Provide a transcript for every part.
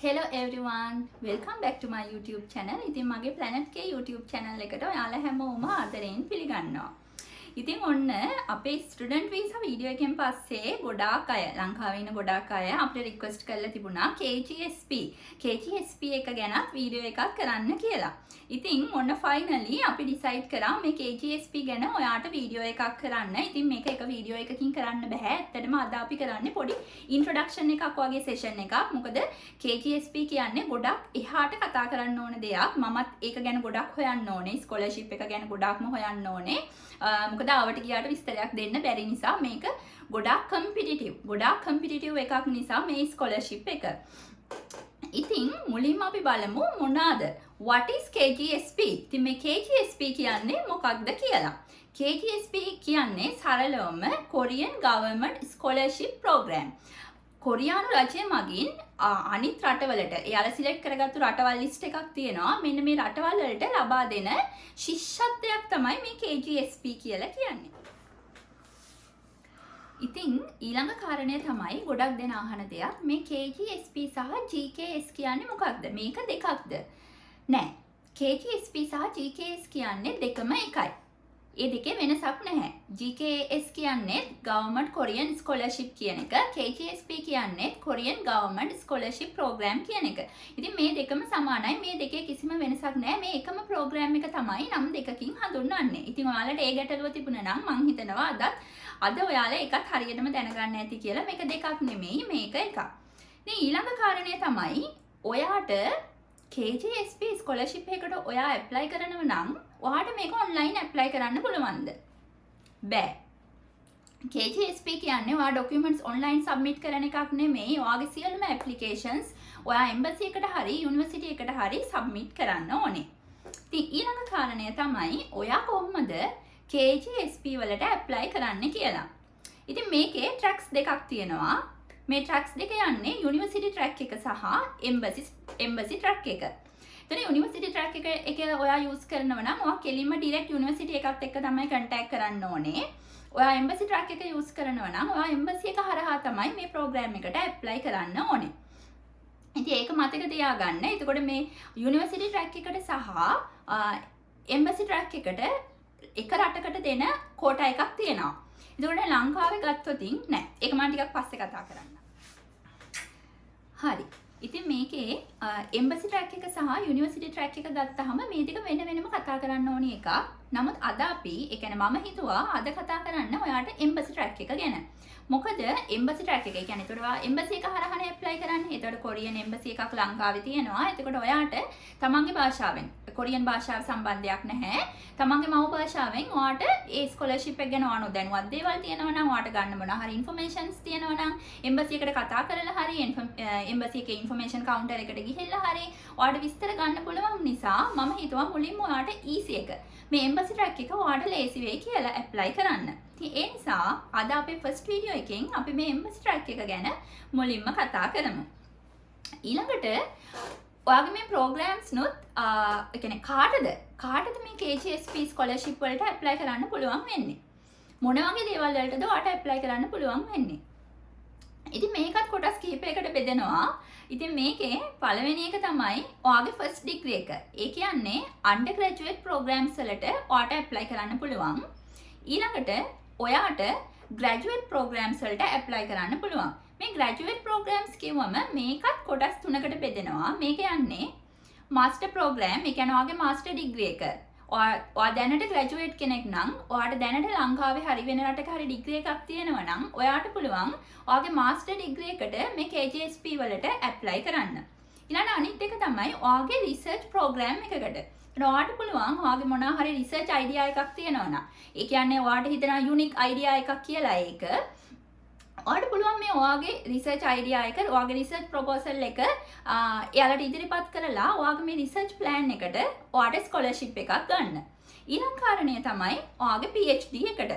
Hello everyone, welcome back to my YouTube channel. ඉතින් මගේ Planet K YouTube channel එකට ඔයාලා හැමෝම ආදරයෙන් පිළිගන්නවා. ඉතින් ඔන්න අපේ ස්ටුඩන්ට් වීසා වීඩියෝ එකෙන් පස්සේ ගොඩාක් අය ලංකාවේ ඉන්න ගොඩාක් අය අපිට රික්වෙස්ට් කරලා තිබුණා KGSP එක ගැනත් වීඩියෝ එකක් කරන්න කියලා. ඉතින් ඔන්න ෆයිනලි අපි ඩිසයිඩ් කරා මේ KGSP ගැන ඔයාට වීඩියෝ එකක් කරන්න. ඉතින් මේක එක වීඩියෝ එකකින් කරන්න බෑ. ඇත්තටම අද අපි කරන්නේ පොඩි ඉන්ට්‍රොඩක්ෂන් එකක් වගේ සෙෂන් එකක්. මොකද KGSP කියන්නේ ගොඩක් එහාට කතා කරන්න ඕන දෙයක්. මමත් ඒක ගැන ගොඩක් හොයන්න ඕනේ. ස්කෝලර්ෂිප් එක ගැන ගොඩක්ම හොයන්න ඕනේ. මොකද ආවට ගියාට විස්තරයක් දෙන්න බැරි නිසා මේක ගොඩක් කම්පිටිටිව් එකක් නිසා මේ ස්කෝලර්ෂිප් එක. ඉතින් මුලින්ම අපි බලමු මොනවාද what is KGSP? ඉතින් මේ KGSP කියන්නේ මොකක්ද කියලා. KGSP කියන්නේ සරලවම Korean Government Scholarship Program. කොරියානු රජය මගින් අනිත් රටවලට එයාලා සිලෙක්ට් කරගත්තු රටවල් ලිස්ට් එකක් තියෙනවා. මෙන්න මේ රටවල් වලට ලබා දෙන ශිෂ්‍යත්වයක් තමයි මේ KGSP කියලා කියන්නේ. ඉතින් ඊළඟ කාරණය තමයි ගොඩක් දෙනා අහන දෙයක් මේ KGSP සහ GKS කියන්නේ මොකක්ද? මේක දෙකක්ද? නෑ. KGSP සහ GKS කියන්නේ දෙකම එකයි. ඒ දෙකේ වෙනසක් නැහැ. GKS කියන්නේ Government Korean Scholarship කියන එක. KGSP කියන්නේ Korean Government Scholarship Program කියන එක. ඉතින් මේ දෙකම සමානයි. මේ දෙකේ කිසිම වෙනසක් නැහැ. මේ එකම program එක තමයි නම් දෙකකින් හඳුන්වන්නේ. ඉතින් ඔයාලට ඒ ගැටලුව තිබුණා නම් මං හිතනවා අද ඔයාලා එකත් හරියටම දැනගන්න ඇති කියලා. මේක දෙකක් නෙමෙයි මේක එකක්. ඉතින් ඊළඟ කාරණය තමයි ඔයාට KGSP ස්කෝලර්ෂිප් එකකට ඔයා ඇප්ලයි කරනව නම් ඔයාට මේක ඔන්ලයින් ඇප්ලයි කරන්න පුළුවන්ද? බෑ. KGSP කියන්නේ ඔයා ඩොකියුමන්ට්ස් ඔන්ලයින් සබ්මිට් කරන එකක් නෙමෙයි. ඔයාගේ සියලුම ඇප්ලිකේෂන්ස් ඔයා එම්බසි එකට හරි යුනිවර්සිටි එකට හරි සබ්මිට් කරන්න ඕනේ. ඉතින් ඊළඟ කාරණය තමයි ඔයා කොහොමද KGSP වලට ඇප්ලයි කරන්න කියලා. ඉතින් මේකේ ට්‍රැක්ස් දෙකක් තියෙනවා. මේ ට්‍රැක්ස් දෙක යන්නේ යුනිවර්සිටි ට්‍රැක් එක සහ එම්බසි ට්‍රැක් එක. එතන යුනිවර්සිටි ට්‍රැක් එක ඔයා යූස් කරනවා නම් ඔයා කෙලින්ම ඩිරෙක්ට් යුනිවර්සිටි එකත් එක්ක තමයි කන්ටැක්ට් කරන්න ඕනේ. ඔයා එම්බසි ට්‍රැක් එක යූස් කරනවා නම් ඔයා එම්බසි එක හරහා තමයි මේ ප්‍රෝග්‍රෑම් එකට ඇප්ලයි කරන්න ඕනේ. ඉතින් ඒක මතක තියාගන්න. එතකොට මේ යුනිවර්සිටි ට්‍රැක් එකට සහ එම්බසි ට්‍රැක් එකට එක රටකට දෙන කෝටා එකක් තියෙනවා. එතකොට ලංකාවේ ගත්තොත් නෑ. ඒක මම ටිකක් පස්සේ කතා කරන්න. හරි. ඉතින් මේකේ එම්බසි ට්‍රැක් එක සහ යුනිවර්සිටි ට්‍රැක් එක ගත්තාම මේ දෙක වෙන වෙනම කතා කරන්න ඕනි එකක්. නමුත් අද අපි ඒ කියන්නේ මම හිතුවා අද කතා කරන්න ඔයාට එම්බසි ට්‍රැක් එක ගැන. මොකද එම්බසි ට්‍රැක් එක කියන්නේ ඒතකොට ඔයා එම්බසි එක හරහානේ ඇප්ලයි කරන්නේ. ඒතකොට කොරියන් එම්බසි එකක් ලංකාවේ තියෙනවා. එතකොට ඔයාට තමන්ගේ භාෂාවෙන් කොරියන් භාෂාව සම්බන්ධයක් නැහැ. තමන්ගේ මව් භාෂාවෙන් ඔයාට ඒ ස්කෝලර්ෂිප් එක ගැන ඔයා දැනුවත් දේවල් තියෙනවා නම් ඔයාට ගන්න මොනවා හරි ඉන්ෆර්මේෂන්ස් තියෙනවා නම් එම්බසි එකට කතා කරලා හරි එම්බසි එකේ ඉන්ෆර්මේෂන් කවුන්ටර් එකට ගිහිල්ලා හරි ඔයාට විස්තර ගන්න පුළුවන් නිසා මම හිතුවා මුලින්ම ඔයාට ඊසි එක මේ එම්බසි ට්‍රැක් එක ඔයාට ලේසි වෙයි කියලා ඇප්ලයි කරන්න. ඉතින් ඒ නිසා අද අපේ ෆස්ට් වීඩියෝ එකෙන් අපි මේ එම්බසි ට්‍රැක් එක ගැන මුලින්ම කතා කරමු. ඊළඟට ඔයාගේ මේ ප්‍රෝග්‍රෑම්ස් නොත් ඒ කියන්නේ කාටද මේ KGSP ස්කෝලර්ෂිප් වලට ඇප්ලයි කරන්න පුළුවන් වෙන්නේ? මොන වගේ දේවල් වලටද ඔයාට ඇප්ලයි කරන්න පුළුවන් වෙන්නේ? ඉතින් මේකත් කොටස් කිහිපයකට බෙදෙනවා. ඉතින් මේකේ පළවෙනි එක තමයි ඔයාගේ ෆස්ට් ඩිග්‍රී එක. ඒ කියන්නේ අන්ඩර් ග්‍රැජුවේට් ප්‍රෝග්‍රෑම්ස් වලට ඔයාට ඇප්ලයි කරන්න පුළුවන්. ඊළඟට ඔයාට ග්‍රැජුවේට් ප්‍රෝග්‍රෑම්ස් වලට ඇප්ලයි කරන්න පුළුවන්. මේ ග්‍රැජුවේට් ප්‍රෝග්‍රෑම්ස් කියවම මේකත් කොටස් තුනකට බෙදෙනවා. මේක යන්නේ මාස්ටර් ප්‍රෝග්‍රෑම්. ඒ කියන්නේ ඔයාගේ මාස්ටර් ඩිග්‍රී එක. ඔයා දැනට ග්‍රැජුවේට් කෙනෙක් නම් ඔයාට දැනට ලංකාවේ හරි වෙන රටක හරි ඩිග්‍රී එකක් තියෙනවා නම් ඔයාට පුළුවන් ඔයාගේ මාස්ටර් ඩිග්‍රී එකට මේ KGSP වලට ඇප්ලයි කරන්න. ඊළඟ අනිත් එක තමයි ඔයාගේ රිසර්ච් ප්‍රෝග්‍රෑම් එකකට. ඔයාට පුළුවන් ඔයාගේ මොනවා හරි රිසර්ච් අයිඩියා එකක් තියෙනවා නම් ඒ කියන්නේ ඔයාට හිතන යුනික් අයිඩියා එකක් කියලා ඒක ඔයාට පුළුවන් මේ ඔයාගේ රිසර්ච් අයිඩියා එක ඔයාගේ රිසර්ච් ප්‍රොපෝසල් එක එයාලට ඉදිරිපත් කරලා ඔයාගේ මේ රිසර්ච් ප්ලෑන් එකට ඔයාට ස්කෝලර්ෂිප් එකක් ගන්න. ඊළඟ කාරණය තමයි ඔයාගේ PhD එකට.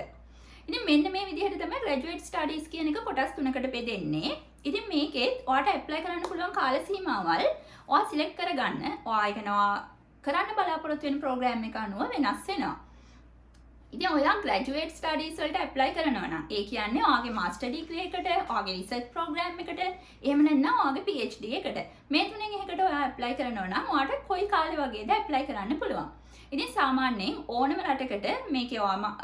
ඉතින් මෙන්න මේ විදිහට තමයි ග්‍රැජුවේට් ස්ටඩීස් කියන එක කොටස් තුනකට බෙදෙන්නේ. ඉතින් මේකෙත් ඔයාට ඇප්ලයි කරන්න පුළුවන් කාල සීමාවල් ඔයා සිලෙක්ට් කරගන්න. ඔයා කරන්න බලාපොරොත්තු වෙන ප්‍රෝග්‍රෑම් එක අනුව වෙනස් වෙනවා. ඉතින් ඔයා ග්‍රැජුවේට් ස්ටඩීස් වලට ඇප්ලයි කරනවා නම් ඒ කියන්නේ ඔයාගේ මාස්ටර් ඩිග්‍රී එකට, ඔයාගේ රිසර්ච් ප්‍රෝග්‍රෑම් එකට, එහෙම නැත්නම් ඔයාගේ PhD එකට මේ තුනෙන් එකකට ඔයා ඇප්ලයි කරනවා නම් ඔයාට කොයි කාලේ වගේද ඇප්ලයි කරන්න පුළුවන්. ඉතින් සාමාන්‍යයෙන් ඕනම රටකට මේකේ ඔයා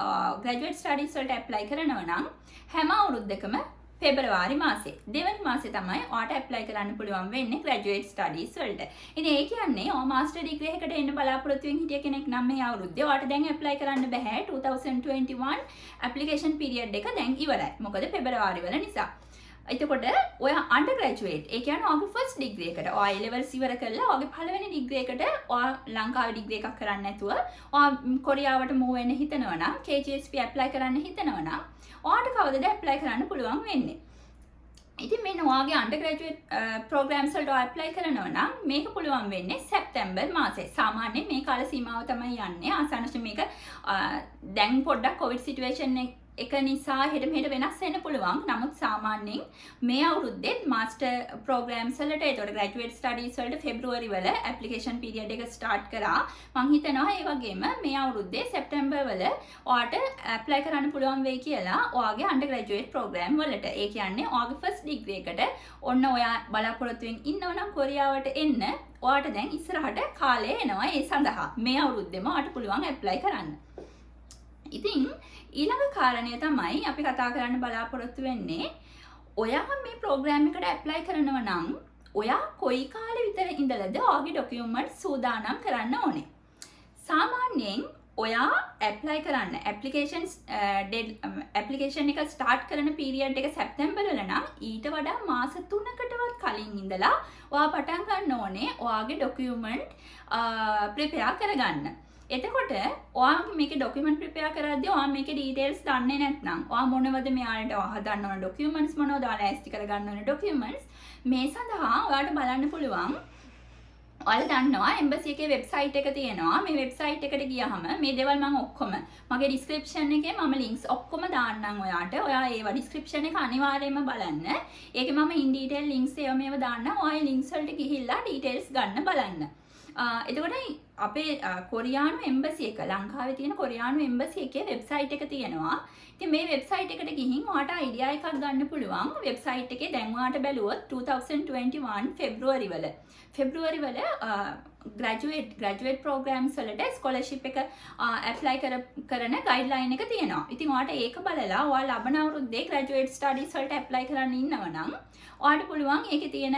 ග්‍රැජුවේට් ස්ටඩීස් වලට ඇප්ලයි කරනවා නම් හැම අවුරුද්දකම පෙබරවාරි මාසේ දෙවනි මාසේ තමයි ඔයාට ඇප්ලයි කරන්න පුළුවන් වෙන්නේ ග්‍රැජුවේට් ස්ටඩීස් වලට. ඉතින් ඒ කියන්නේ ඔයා මාස්ටර් ඩිග්‍රී එකකට එන්න බලාපොරොත්තු වෙමින් හිටිය කෙනෙක් නම් මේ අවුරුද්දේ ඔයාට දැන් ඇප්ලයි කරන්න බෑ. 2021 ඇප්ලිකේෂන් පීරියඩ් එක දැන් ඉවරයි. මොකද පෙබරවාරි වල නිසා. එතකොට ඔයා අන්ඩර් ග්‍රැජුවේට් ඒ කියන්නේ ඔයාගේ ෆස්ට් ඩිග්‍රී එකට ඔයා A levels ඉවර කරලා ඔයාගේ පළවෙනි ඩිග්‍රී එකට ඔයා ලංකාවේ ඩිග්‍රී එකක් කරන්න නැතුව ඔයා කොරියාවට මූව් වෙන්න හිතනවා නම් KGSP ඇප්ලයි කරන්න හිතනවා නම් ඔයාට කවදද ඇප්ලයි කරන්න පුළුවන් වෙන්නේ. ඉතින් මෙන්න ඔයාගේ අන්ඩර්ග්‍රැජුවේට් ප්‍රෝග්‍රෑම්ස් වලට ඇප්ලයි කරනවා නම් මේක පුළුවන් වෙන්නේ සැප්තැම්බර් මාසේ. සාමාන්‍යයෙන් මේ කාල සීමාව තමයි යන්නේ. ආසන්නට මේක දැන් පොඩ්ඩක් කොවිඩ් සිටුේෂන් එක නිසා හෙට මෙහෙට වෙනස් වෙන්න පුළුවන්. නමුත් සාමාන්‍යයෙන් මේ අවුරුද්දේ මාස්ටර් ප්‍රෝග්‍රෑම්ස් වලට ඒතකොට ග්‍රැජුවේට් ස්ටඩීස් වලට ෆෙබ්‍රුවරි වල ඇප්ලිකේෂන් පීරියඩ් එක ස්ටාර්ට් කරා. මම හිතනවා ඒ වගේම මේ අවුරුද්දේ සැප්තැම්බර් වල ඔයාට ඇප්ලයි කරන්න පුළුවන් වෙයි කියලා ඔයාගේ අන්ඩර්ග්‍රැජුවේට් ප්‍රෝග්‍රෑම් වලට. ඒ කියන්නේ ඔයාගේ ෆස්ට් ඩිග්‍රී එකට ඔන්න ඔයා බලාපොරොත්තුෙන් ඉන්නවනම් කොරියාවට එන්න ඔයාට දැන් ඉස්සරහට කාලය එනවා ඒ සඳහා. මේ අවුරුද්දේම ඔයාට පුළුවන් ඇප්ලයි කරන්න. ඉතින් ඊළඟ කාරණය තමයි අපි කතා කරන්න බලාපොරොත්තු වෙන්නේ ඔයා මේ ප්‍රෝග්‍රෑම් එකට ඇප්ලයි කරනවා නම් ඔයා කොයි කාලෙ විතර ඉඳලාද ඔයාගේ ඩොකියුමන්ට් සූදානම් කරන්න ඕනේ. සාමාන්‍යයෙන් ඔයා ඇප්ලයි කරන්න ඇප්ලිකේෂන් එක ස්ටාර්ට් කරන පීරියඩ් එක සැප්තැම්බර් වල නම් ඊට වඩා මාස 3කටවත් කලින් ඉඳලා ඔයා පටන් ගන්න ඕනේ ඔයාගේ ඩොකියුමන්ට් ප්‍රිපෙයාර් කරගන්න. එතකොට ඔයාගේ මේකේ ඩොකියුමන්ට් ප්‍රිපෙයාර් කරද්දී ඔයා මේකේ ඩීටේල්ස් දන්නේ නැත්නම් ඔයා මොනවද මෙයාලට හදන්න ඕන ඩොකියුමන්ට්ස් මොනවද ඔයාලා ඇස්ටි කරගන්න ඕන ඩොකියුමන්ට්ස් මේ සඳහා ඔයාලට බලන්න පුළුවන්. ඔයාලා දන්නවා එම්බසි එකේ වෙබ්සයිට් එක තියෙනවා. මේ වෙබ්සයිට් එකට ගියාම මේ දේවල් මම ඔක්කොම මගේ ඩිස්ක්‍රිප්ෂන් එකේ මම ලින්ක්ස් ඔක්කොම දාන්නම් ඔයාට. ඔයා ඒවා ඩිස්ක්‍රිප්ෂන් එක අනිවාර්යයෙන්ම බලන්න. ඒකේ මම ඉන් ඩීටේල් ලින්ක්ස් ඒවා මේවා දාන්නම්. ඔයා ලින්ක්ස් වලට ගිහිල්ලා ඩීටේල්ස් ගන්න බලන්න. එතකොට අපේ කොරියානු එම්බසි එක ලංකාවේ තියෙන කොරියානු එම්බසි එකේ වෙබ්සයිට් එක තියෙනවා. ඉතින් මේ වෙබ්සයිට් එකට ගිහින් ඔයාට අයිඩියා එකක් ගන්න පුළුවන්. වෙබ්සයිට් එකේ දැන් ඔයාට බැලුවොත් 2021 ෆෙබ්‍රුවරි වල ග්‍රැජුවේට් ප්‍රෝග්‍රෑම්ස් වලට ස්කෝලර්ෂිප් එක ඇප්ලයි කරන ගයිඩ්ලයින් එක තියෙනවා. ඉතින් ඔයාට ඒක බලලා ඔයා ලබන අවුරුද්දේ ග්‍රැජුවේට් ස්ටඩීස් වලට ඇප්ලයි කරන්න ඉන්නවනම් ඔයාට පුළුවන් ඒකේ තියෙන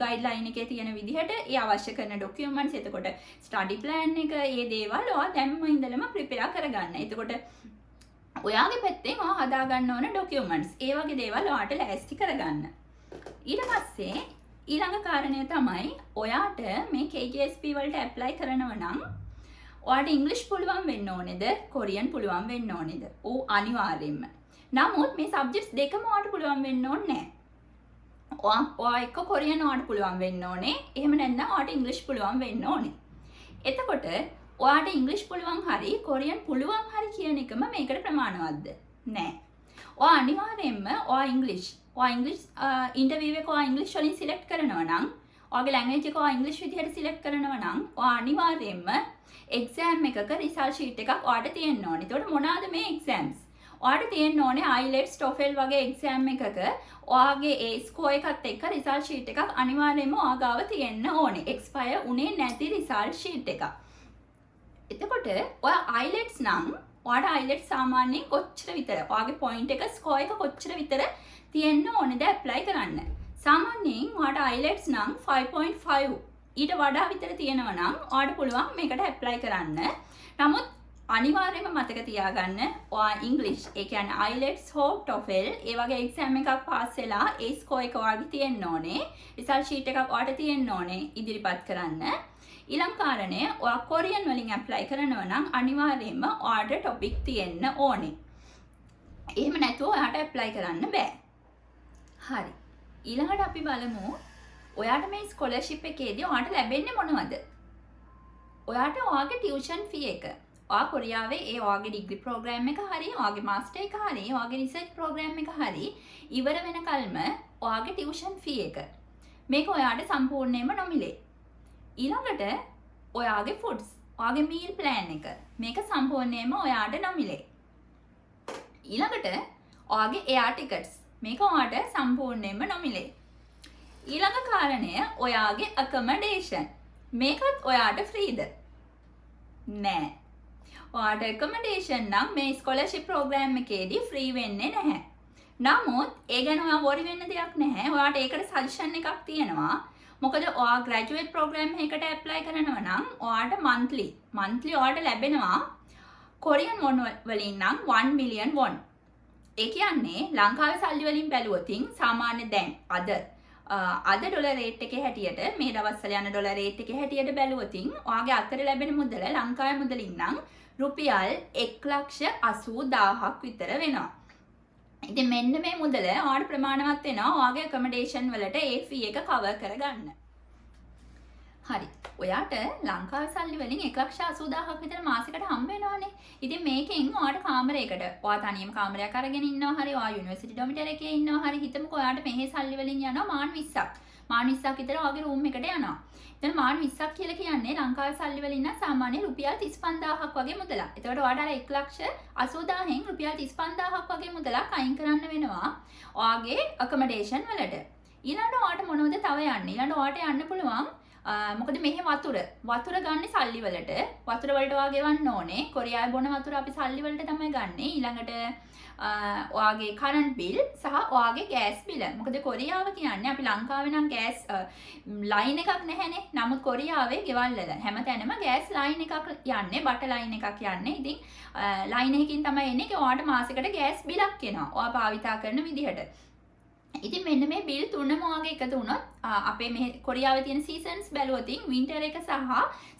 ගයිඩ්ලයින් එකේ තියෙන විදිහට ඒ අවශ්‍ය කරන ඩොකියුමන්ට්ස් එතකොට ස්ටඩි ප්ලෑන් එක ඒ දේවල් ඔයා දැන්ම ඉඳලම ප්‍රිපෙයාර් කරගන්න. එතකොට ඔයාගේ පැත්තෙන් ඔයා හදා ගන්න ඕන ඩොකියුමන්ට්ස් ඒ වගේ දේවල් ඔයාට ලෑස්ති කරගන්න. ඊට පස්සේ ඊළඟ කාරණය තමයි ඔයාට මේ KGSP වලට ඇප්ලයි කරනවා නම් ඔයාට ඉංග්‍රීසි පුළුවන් වෙන්න ඕනේද කොරියන් පුළුවන් වෙන්න ඕනේද? ඕ අනිවාර්යයෙන්ම. නමුත් මේ සබ්ජෙක්ට්ස් දෙකම ඔයාට පුළුවන් වෙන්න ඕනේ නැහැ. ඔයා එක්ක කොරියන් ඔයාට පුළුවන් වෙන්න ඕනේ. එහෙම නැත්නම් ඔයාට ඉංග්‍රීසි පුළුවන් වෙන්න ඕනේ. එතකොට ඔයාට ඉංග්‍රීසි පුළුවන් හරි කොරියන් පුළුවන් හරි කියන එකම මේකට ප්‍රමාණවත්ද? නෑ. ඔයා අනිවාර්යයෙන්ම ඔයා ඉංග්‍රීසි ඉන්ටර්විව් එක ඔයා ඉංග්‍රීසි වලින් සිලෙක්ට් කරනවා නම් ඔයාගේ ලැන්ග්වේජ් එක ඔයා ඉංග්‍රීසි විදිහට සිලෙක්ට් කරනවා නම් ඔයා අනිවාර්යයෙන්ම එක්සෑම් එකක රිසල්ට් ෂීට් එකක් ඔයාට තියෙන්න ඕනේ. ඒතකොට මොනවාද මේ එක්සෑම්ස්? ඔයාට තියෙන්න ඕනේ IELTS TOEFL වගේ එක්සෑම් එකක ඔයාගේ ඒ ස්කෝර් එකත් එක්ක රිසල්ට් ෂීට් එකක් අනිවාර්යයෙන්ම ඔයා ගාව තියෙන්න ඕනේ. එක්ස්පයර් උනේ නැති රිසල්ට් ෂීට් එකක්. එතකොට ඔයා IELTS නම් ඔයාට IELTS සාමාන්‍යයෙන් කොච්චර විතර ඔයාගේ පොයින්ට් එක ස්කෝර් එක කොච්චර විතර තියෙන්න ඕනේද ඇප්ලයි කරන්න. සාමාන්‍යයෙන් ඔයාට IELTS නම් 5.5 ඊට වඩා විතර තියෙනවා නම් ඔයාට පුළුවන් මේකට ඇප්ලයි කරන්න. නමුත් අනිවාර්යයෙන්ම මතක තියාගන්න ඔයා ඉංග්‍රීසි ඒ කියන්නේ IELTS හෝ TOEFL ඒ වගේ එක්සෑම් එකක් පාස් වෙලා ඒ ස්කෝර් එක ඔයාගේ තියෙන්න ඕනේ. රිසල්ට් ෂීට් එකක් ඔයාට තියෙන්න ඕනේ ඉදිරිපත් කරන්න. ඊළඟ කාරණය ඔයා කොරියන් වලින් ඇප්ලයි කරනවා නම් අනිවාර්යයෙන්ම ඔයාට ටොපික් තියෙන්න ඕනේ. එහෙම නැතුව ඔයාට ඇප්ලයි කරන්න බෑ. හරි. ඊළඟට අපි බලමු ඔයාට මේ ස්කෝලර්ෂිප් එකේදී ඔයාට ලැබෙන්නේ මොනවද? ඔයාට ඔයාගේ ටියුෂන් ෆී එක. ඔයා කොරියාවේ ඒ ඔයාගේ ඩිග්‍රී ප්‍රෝග්‍රෑම් එක හරි, ඔයාගේ මාස්ටර් එක හරි, ඔයාගේ රිසර්ච් ප්‍රෝග්‍රෑම් එක හරි ඉවර වෙනකල්ම ඔයාගේ ටියුෂන් ෆී එක. මේක ඔයාට සම්පූර්ණයෙන්ම නොමිලේ. ඊළඟට ඔයාගේ ෆුඩ්ස් ඔයාගේ මීල් ප්ලෑන් එක. මේක සම්පූර්ණයෙන්ම ඔයාට නොමිලේ. ඊළඟට ඔයාගේ එයා ටිකට්ස්. මේක ඔයාට සම්පූර්ණයෙන්ම නොමිලේ. ඊළඟ කාරණය ඔයාගේ ඇකොමඩේෂන්. මේකත් ඔයාට ෆ්‍රීද? නෑ. ඔයාට ඇකොමඩේෂන් නම් මේ ස්කෝලර්ෂිප් ප්‍රෝග්‍රෑම් එකේදී ෆ්‍රී වෙන්නේ නැහැ. නමුත් ඒ ගැන ඔයා වොරි වෙන්න දෙයක් නැහැ. ඔයාට ඒකට සජෙෂන් එකක් තියෙනවා. මොකද ඔයා ග්‍රැජුවේට් ප්‍රෝග්‍රෑම් එකකට ඇප්ලයි කරනවා නම් ඔයාට මන්ත්ලි ඔයාට ලැබෙනවා කොරියන් වොන් වලින් නම් 1 මිලියන් වොන්. ඒ කියන්නේ ලංකාවේ සල්ලි වලින් බැලුවොතින් සාමාන්‍ය දැන් අද ඩොලර් රේට් එකේ හැටියට මේ දවස්වල යන ඩොලර් රේට් එකේ හැටියට බැලුවොතින් ඔයාගේ අතට ලැබෙන මුදල ලංකාවේ මුදලින් නම් රුපියල් 1,80,000ක් විතර වෙනවා. ඉතින් මෙන්න මේ මුදල ඔයාට ප්‍රමාණවත් වෙනවා ඔයාගේ ඇකොමඩේෂන් වලට ඒ ෆී එක කවර් කරගන්න. හරි. ඔයාට ලංකාවේ සල්ලි වලින් 1,80,000ක් විතර මාසෙකට හම්බ වෙනවානේ. ඉතින් මේකෙන් ඔයාට කාමරයකට ඔයා තනියම කාමරයක් අරගෙන ඉන්නවා හරි ඔයා යුනිවර්සිටි ඩොමිටර් එකේ ඉන්නවා හරි හිතමුකෝ ඔයාට මෙහි සල්ලි වලින් යනවා මාන 20ක්. මාන 20ක් විතර ඔයාගේ රූම් එකට යනවා. එතන මාන 20ක් කියලා කියන්නේ ලංකාවේ සල්ලි වලින් නම් සාමාන්‍ය රුපියල් 35000ක් වගේ මුදලක්. එතකොට ඔයාට අර 1,80,000න් රුපියල් 35000ක් වගේ මුදලක් අයින් කරන්න වෙනවා ඔයාගේ ඇකොමඩේෂන් වලට. ඊළඟට ඔයාට මොනවද තව යන්නේ? ඊළඟට ඔයාට යන්න පුළුවන් මොකද මෙහි වතුර ගන්න සල්ලි වලට වතුර වලට ඔයා ගෙවන්න ඕනේ. කොරියාවේ බොන වතුර අපි සල්ලි වලට තමයි ගන්නෙ. ඊළඟට ඔයාගේ කරන්ට් බිල් සහ ඔයාගේ ගෑස් බිල. මොකද කොරියාව කියන්නේ අපි ලංකාවේ නම් ගෑස් ලයින් එකක් නැහැනේ. නමුත් කොරියාවේ ගෙවල් වල හැමතැනම ගෑස් ලයින් එකක් යන්නේ, බට ලයින් එකක් යන්නේ. ඉතින් ලයින් එකකින් තමයි එන්නේ. ඒක ඔයාට මාසෙකට ගෑස් බිලක් එනවා. ඔයා භාවිතා කරන විදිහට. ඉතින් මෙන්න මේ බිල් තුනම ඔයාගේ එකතු වුණොත් අපේ මේ කොරියාවේ තියෙන සීසන්ස් බැලුවොතින් වින්ටර් එක සහ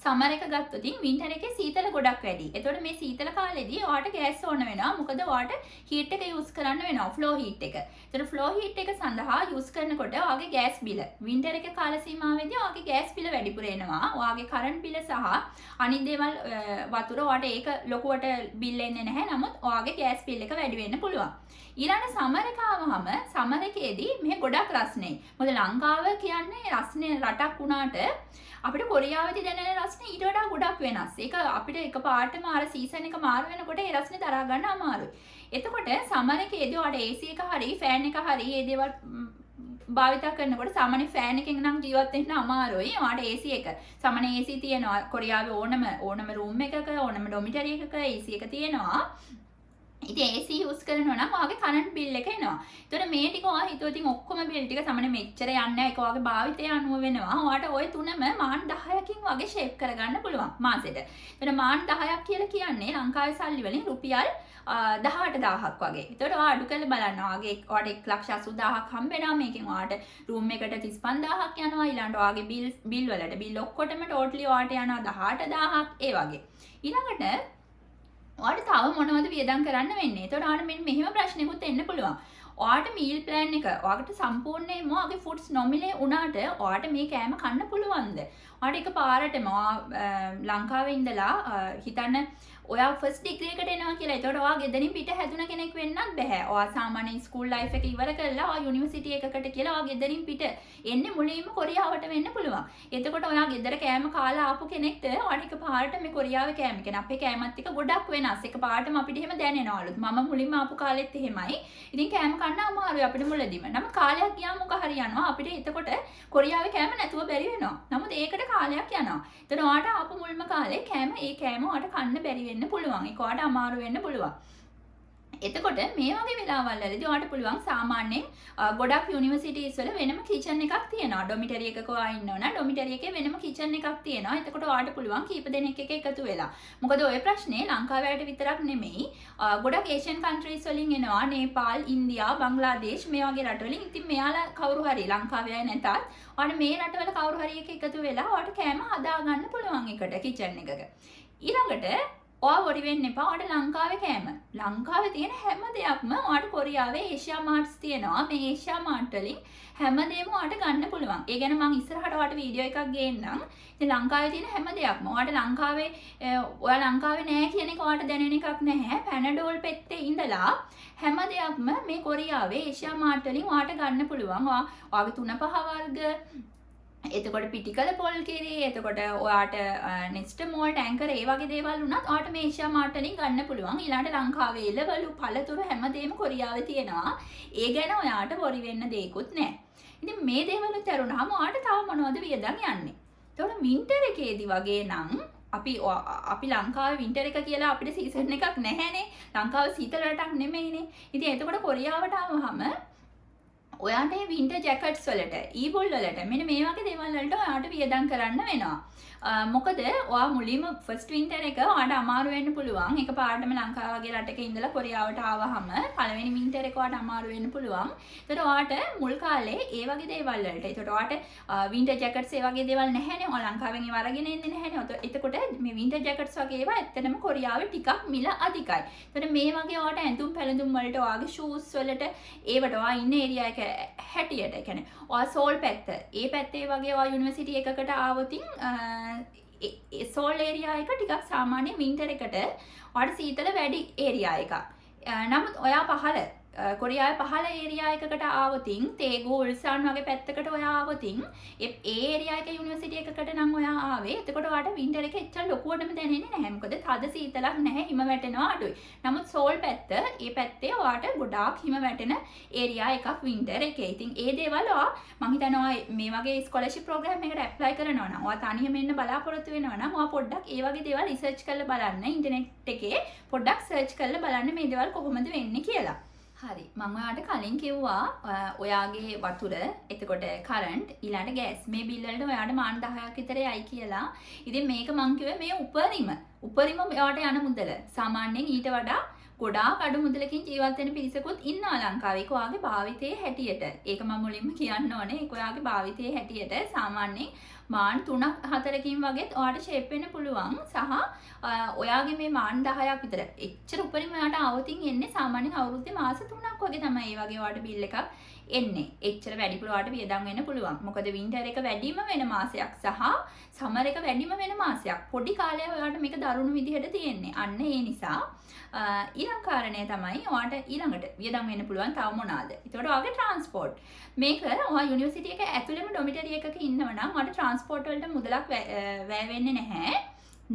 සමර් එක ගත්තොතින් වින්ටර් එකේ සීතල ගොඩක් වැඩි. එතකොට මේ සීතල කාලෙදී ඔයාට ගෑස් ඕන වෙනවා. මොකද ඔයාට හීට් එක යූස් කරන්න වෙනවා, ෆ්ලෝ හීට් එක. එතකොට ෆ්ලෝ හීට් එක සඳහා යූස් කරනකොට ඔයාගේ ගෑස් බිල වින්ටර් එකේ කාල සීමාවෙදී ඔයාගේ ගෑස් බිල වැඩිපුර එනවා. ඔයාගේ කරන්ට් බිල සහ අනිත් දේවල් වතුර ඔයාට ඒක ලොකුවට බිල් එන්නේ නැහැ. නමුත් ඔයාගේ ගෑස් බිල් එක වැඩි වෙන්න පුළුවන්. ඊළඟ සමර් එක ආවම සමර් එකේදී මේ ගොඩක් රස්නේ. මොකද ලංකාව කියන්නේ රස්නේ රටක් වුණාට අපිට කොරියාවේදී දැනෙන රස්නේ ඊට වඩා ගොඩක් වෙනස්. ඒක අපිට එකපාරටම අර සීසන් එක මාරු වෙනකොට ඒ රස්නේ දරා ගන්න අමාරුයි. එතකොට සමර් එකේදී ඔයාට AC එක හරි ෆෑන් එක හරි මේ දේවල් භාවිතා කරනකොට සාමාන්‍ය ෆෑන් එකෙන් නම් ජීවත් වෙන්න අමාරුයි. ඔයාට AC එක සාමාන්‍ය AC තියෙනවා කොරියාවේ ඕනම රූම් එකක ඕනම ඩොමිටරි එකක AC එක තියෙනවා. ඉතින් AC යූස් කරනවා නම් ඔයාගේ කරන්ට් බිල් එක එනවා. ඒතකොට මේ ටික ඔයා හිතුවොත් ඔක්කොම බිල් ටික සමහර මෙච්චර යන්නේ නැහැ. ඒක ඔයාගේ භාවිතය අනුව වෙනවා. ඔයාට ওই තුනම මාන 10කින් වගේ ෂේප් කරගන්න පුළුවන් මාසෙට. එතකොට මාන 10ක් කියලා කියන්නේ ලංකාවේ සල්ලි වලින් රුපියල් 18000ක් වගේ. ඒතකොට ඔයා අඩු කරලා බලන්න. ඔයාට 1,80,000ක් හම්බ වෙනවා. මේකෙන් ඔයාට රූම් එකට 35000ක් යනවා. ඊළඟට ඔයාගේ බිල් වලට බිල් ඔක්කොටම ටෝටලි ඔයාට යනවා 18000ක් ඒ වගේ. ඊළඟට ඔයාට තව මොනවද වියදම් කරන්න වෙන්නේ? ඒතකොට ඔයාට මෙන්න මෙහෙම ප්‍රශ්නෙකුත් එන්න පුළුවන්. ඔයාට මීල් ප්ලෑන් එක ඔයාට සම්පූර්ණයෙන්ම ඔයාගේ ෆුඩ්ස් නොමිලේ වුණාට ඔයාට මේ කෑම කන්න පුළුවන්ද? ඔයාට එකපාරටම ලංකාවේ ඉඳලා හිතන්න ඔයා ෆස්ට් ඩිග්‍රී එකට එනවා කියලා. ඒතකොට ඔයා ගෙදරින් පිට හැදුන කෙනෙක් වෙන්නත් බෑ. ඔයා සාමාන්‍ය ස්කූල් ලයිෆ් එක ඉවර කරලා ඔයා යුනිවර්සිටි එකකට කියලා ඔයා ගෙදරින් පිට එන්නේ මුලින්ම කොරියාවට වෙන්න පුළුවන්. එතකොට ඔයා ගෙදර කෑම කාලා ආපු කෙනෙක්ට ඔයාට එකපාරට මේ කොරියාවේ කෑම කියන්නේ අපේ කෑමත් එක්ක ගොඩක් වෙනස්. එකපාරටම අපිට එහෙම දැනෙනවලු. මම මුලින්ම ආපු කාලෙත් එහෙමයි. ඉතින් කෑම කන්න අමාරුයි අපිට මුලදීම. නම් කාලයක් ගියාම මොක හරි යනවා. අපිට එතකොට කොරියාවේ කෑම නැතුව බැරි වෙනවා. නමුත් ඒකට කාලයක් යනවා. එතන ඔයාට ආපු මුල්ම කාලේ ඒ කෑම ඔයාට කන්න බැරි වෙන්න පුළුවන්. ඒක ඔයාට අමාරු වෙන්න පුළුවන්. එතකොට මේ වගේ වෙලාවල් වලදී ඔයාට පුළුවන් සාමාන්‍යයෙන් ගොඩක් යුනිවර්සිටිස් වල වෙනම කිචන් එකක් තියෙනවා. ඩොමිටරි එකක ඔයා ඉන්නවනම් ඩොමිටරි එකේ වෙනම කිචන් එකක් තියෙනවා. එතකොට ඔයාට පුළුවන් කීප දෙනෙක් එක එකතු වෙලා. මොකද ඔය ප්‍රශ්නේ ලංකාවට විතරක් නෙමෙයි ගොඩක් ඒෂියන් කන්ට්‍රීස් වලින් එනවා. නේපාල්, ඉන්දියා, බංග්ලාදේශ් මේ වගේ රටවලින්. ඉතින් මෙයාලා කවුරු හරි ලංකාවේ අය නැතත් ඔයාට මේ රටවල කවුරු හරි එකතු වෙලා ඔයාට කෑම හදා ගන්න පුළුවන් එකට කිචන් එකක. ඊළඟට ඔයා වොරි වෙන්න එපා. ඔයාට ලංකාවේ කෑම. ලංකාවේ තියෙන හැම දෙයක්ම ඔයාට කොරියාවේ ඒෂියා මාර්ට්ස් තියෙනවා. මේ ඒෂියා මාර්ට් වලින් හැමදේම ඔයාට ගන්න පුළුවන්. ඒ ගැන මම ඉස්සරහට ඔයාට වීඩියෝ එකක් ගේන්නම්. ඉතින් ලංකාවේ තියෙන හැම දෙයක්ම ඔයාට ඔයා ලංකාවේ නෑ කියන එක ඔයාට දැනෙන එකක් නැහැ. පැනඩෝල් පෙත්තේ ඉඳලා හැම දෙයක්ම මේ කොරියාවේ ඒෂියා මාර්ට් වලින් ඔයාට ගන්න පුළුවන්. ඔයාගේ 3-5 වර්ග එතකොට පිටිකල පොල් කිරි, එතකොට ඔයාට නෙස්ට මෝල් ටැංකර් ඒ වගේ දේවල් වුණත් ඔයාට මේ ඒෂියා මාර්ට් වලින් ගන්න පුළුවන්. ඊළඟට ලංකාවේ එළවලු පළතුරු හැමදේම කොරියාවේ තියෙනවා. ඒ ගැන ඔයාට worry වෙන්න දෙයක්වත් නැහැ. ඉතින් මේ දේවල් තරුණාම ඔයාට තව මොනවද වියදම් යන්නේ? එතකොට වින්ටර් එකේදී වගේ නම් අපි ලංකාවේ වින්ටර් එක කියලා අපිට සීසන් එකක් නැහැනේ. ලංකාව සීතල රටක් නෙමෙයිනේ. ඉතින් එතකොට කොරියාවට ආවහම ඔයාට මේ වින්ටර් ජැකට්ස් වලට, ඊබොල් වලට මෙන්න මේ වගේ දේවල් වලට ඔයාට වියදම් කරන්න වෙනවා. මොකද ඔයා මුලින්ම ෆස්ට් වින්ටර් එක ඔයාට අමාරු වෙන්න පුළුවන්. එකපාරටම ලංකාව වගේ රටක ඉඳලා කොරියාවට ආවහම පළවෙනි වින්ටර් එක ඔයාට අමාරු වෙන්න පුළුවන්. ඒතර ඔයාට මුල් කාලේ ඒ වගේ දේවල් වලට, ඒතර ඔයාට වින්ටර් ජැකට්ස් ඒ වගේ දේවල් නැහැනේ. ඔයා ලංකාවෙන් ඒව අරගෙන එන්නේ නැහැනේ. එතකොට මේ වින්ටර් ජැකට්ස් වගේ ඒවා ඇත්තටම කොරියාවේ ටිකක් මිල අධිකයි. ඒතර මේ වගේ ඔයාට ඇඳුම් පැළඳුම් වලට, ඔයාගේ ෂූස් වලට, ඒවට ඔයා ඉන්න ඒරියා එක හැටියට, ඒ කියන්නේ ඔයා සෝල් පැත්ත, ඒ පැත්තේ වගේ ඔයා යුනිවර්සිටි එකකට ආවොතින් සෝල් ඒරියා එක ටිකක් සාමාන්‍ය වින්ටර් එකට ඔයාට සීතල වැඩි ඒරියා එකක්. නමුත් ඔයා පහළ කොරියාවේ පහළ ඒරියා එකකට ආවොතින්, තේගු උල්සන් වගේ පැත්තකට ඔයා ආවොතින්, ඒ ඒරියා එකේ යුනිවර්සිටි එකකට නම් ඔයා ආවේ. එතකොට ඔයාට වින්ටර් එක එච්චර ලොකුවටම දැනෙන්නේ නැහැ. මොකද තද සීතලක් නැහැ, හිම වැටෙනවා අඩුයි. නමුත් සෝල් පැත්ත, ඒ පැත්තේ ඔයාට ගොඩාක් හිම වැටෙන ඒරියා එකක් වින්ටර් එකේ. ඉතින් ඒ දේවල් මම හිතනවා මේ වගේ ස්කෝලර්ෂිප් ප්‍රෝග්‍රෑම් එකකට ඇප්ලයි කරනවා නම්, ඔයා තනියම එන්න බලාපොරොත්තු වෙනවා නම්, ඔයා පොඩ්ඩක් ඒ වගේ දේවල් රිසර්ච් කරලා බලන්න. ඉන්ටර්නෙට් එකේ පොඩ්ඩක් සර්ච් කරලා බලන්න මේ දේවල් කොහොමද වෙන්නේ කියලා. හරි, මම ඔයාට කලින් කිව්වා ඔයාගේ වතුර, එතකොට කරන්ට්, ඊළඟට ගෑස්, මේ බිල් වලට ඔයාට මාන 10ක් විතර යයි කියලා. ඉතින් මේක මං කිව්වේ මේ උපරිම ඔයාට යන මුදල. සාමාන්‍යයෙන් ඊට වඩා ගොඩාක් අඩු මුදලකින් ජීවත් වෙන පිරිසකුත් ඉන්නවා ලංකාවේ. ඒක ඔයාගේ භාවිතයේ හැටියට. ඒක මම මුලින්ම කියන්න ඕනේ. ඒක ඔයාගේ භාවිතයේ හැටියට සාමාන්‍යයෙන් මාන 3-4කින් වගේ ඔයාට ෂේප් වෙන්න පුළුවන්. සහ ඔයාගේ මේ මාන 10ක් විතර එච්චර උපරිම ඔයාට આવතින් එන්නේ සාමාන්‍යයෙන් අවුරුද්දේ මාස 3ක් වගේ තමයි ඒ වගේ ඔයාට බිල් එකක් එන්නේ. එච්චර වැඩිපුර ඔයාට වියදම් වෙන්න පුළුවන්. මොකද වින්ටර් එක වැඩිම වෙන මාසයක් සහ සමර් එක වැඩිම වෙන මාසයක්. පොඩි කාලේ ඔයාට මේක දරුණු විදිහට තියෙන්නේ. අන්න ඒ නිසා ඊළඟ කාරණය තමයි ඔයාට ඊළඟට වියදම් වෙන්න පුළුවන් තව මොනවාද? ඒකට ඔයාගේ ට්‍රාන්ස්පෝර්ට්. මේක ඔයා යුනිවර්සිටි එක ඇතුළේම ඩොමිටරි එකක ඉන්නව නම් ඔයාට ට්‍රාන්ස්පෝර්ට් වලට මුදලක් වැය වෙන්නේ නැහැ.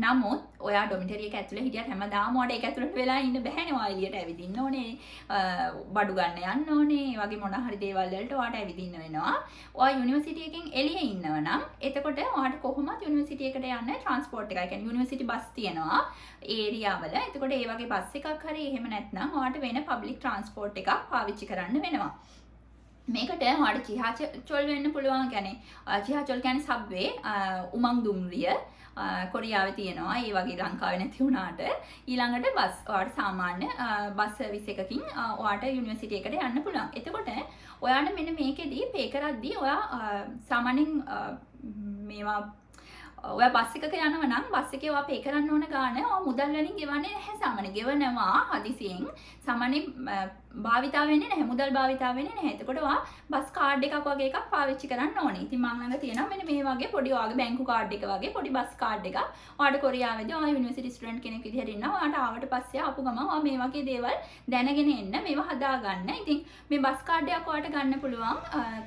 නමුත් ඔයා ඩොමිටරි එක ඇතුළේ හිටියත් හැමදාම ඔයාට ඒක ඇතුළට වෙලා ඉන්න බෑනේ. ඔයා එළියට ඇවිදින්න ඕනේ, බඩු ගන්න යන්න ඕනේ, ඒ වගේ මොන හරි දේවල් වලට ඔයාට ඇවිදින්න වෙනවා. ඔයා යුනිවර්සිටි එකෙන් එළියේ ඉන්නව නම් එතකොට ඔයාට කොහොමද යුනිවර්සිටි එකට යන්න ට්‍රාන්ස්පෝර්ට් එකයි. කියන්නේ යුනිවර්සිටි බස් තියෙනවා ඒරියා වල. එතකොට ඒ වගේ බස් එකක් හරි එහෙම නැත්නම් ඔයාට වෙන පබ්ලික් ට්‍රාන්ස්පෝර්ට් එකක් පාවිච්චි කරන්න වෙනවා. මේකට ඔයාට චිහාචොල් වෙන්න පුළුවන්. කියන්නේ චිහාචොල් කියන්නේ සබ්වේ, උමං දුම්රිය කොරියාවේ තියෙනවා. ඒ වගේ ලංකාවේ නැති වුණාට ඊළඟට බස් ඔයාට සාමාන්‍ය බස් සර්විස් එකකින් ඔයාට යුනිවර්සිටි එකට යන්න පුළුවන්. එතකොට ඔයාට මෙන්න මේකෙදී පේ කරද්දී ඔයා සාමාන්‍යයෙන් මේවා ඔයා බස් එකක යනවා නම් බස් එකේ ඔයා පේ කරන්න ඕන ගාණ ඔයා මුදල් වලින් ගෙවන්නේ නැහැ. සාමාන්‍ය ගෙවනවා හදිසියෙන්. සාමාන්‍ය භාවිතා වෙන්නේ නැහැ. මුදල් භාවිතා වෙන්නේ නැහැ. එතකොට ඔයා බස් කාඩ් එකක් වගේ එකක් පාවිච්චි කරන්න ඕනේ. ඉතින් මම ළඟ තියෙනවා මෙන්න මේ වගේ පොඩි ඔයාගේ බැංකු කාඩ් එක වගේ පොඩි බස් කාඩ් එකක්. ඔයාට කොරියාවේදී ඔයා යුනිවර්සිටි ස්ටුඩන්ට් කෙනෙක් විදිහට ඉන්නවා. ඔයාට ආවට පස්සේ ආපු ගමන් ඔයා මේ වගේ දේවල් දැනගෙන එන්න, මේවා හදාගන්න. ඉතින් මේ බස් කාඩ් එකක් ඔයාට ගන්න පුළුවන්.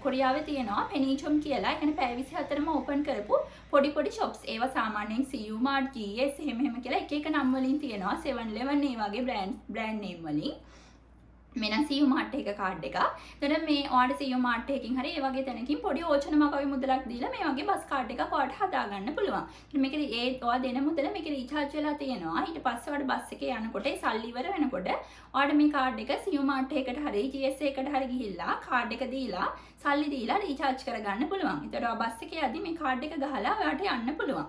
කොරියාවේ තියෙනවා පෙනීචොම් කියලා. ඒ කියන්නේ පැය 24ම ඕපන් කරපු පොඩි shops. ඒවා සාමාන්‍යයෙන් CU Mart, GS එහෙම කියලා එක එක නම් වලින් තියෙනවා. 7-Eleven ඒ වගේ brand name වලින්. මෙන්න CU Mart එක කාඩ් එක. එතන මේ ඔයාට CU Mart එකකින් හරි ඒ වගේ තැනකින් පොඩි ඕචනමක් වගේ මුදලක් දීලා මේ වගේ බස් කාඩ් එකක් ඔයාට හදා ගන්න පුළුවන්. ඉතින් මේකේ ඒ ඔයා දෙන මුදල මේකේ රීචාර්ජ් වෙලා තියෙනවා. ඊට පස්සේ ඔයාට බස් එකේ යනකොට ඒ සල්ලි ඉවර වෙනකොට ඔයාට මේ කාඩ් එක CU Mart එකකට හරි GS එකකට හරි ගිහිල්ලා කාඩ් එක දීලා සල්ලි දීලා රීචාර්ජ් කරගන්න පුළුවන්. ඒතර ඔයා බස් එකේ යද්දි මේ කාඩ් එක ගහලා ඔයාට යන්න පුළුවන්.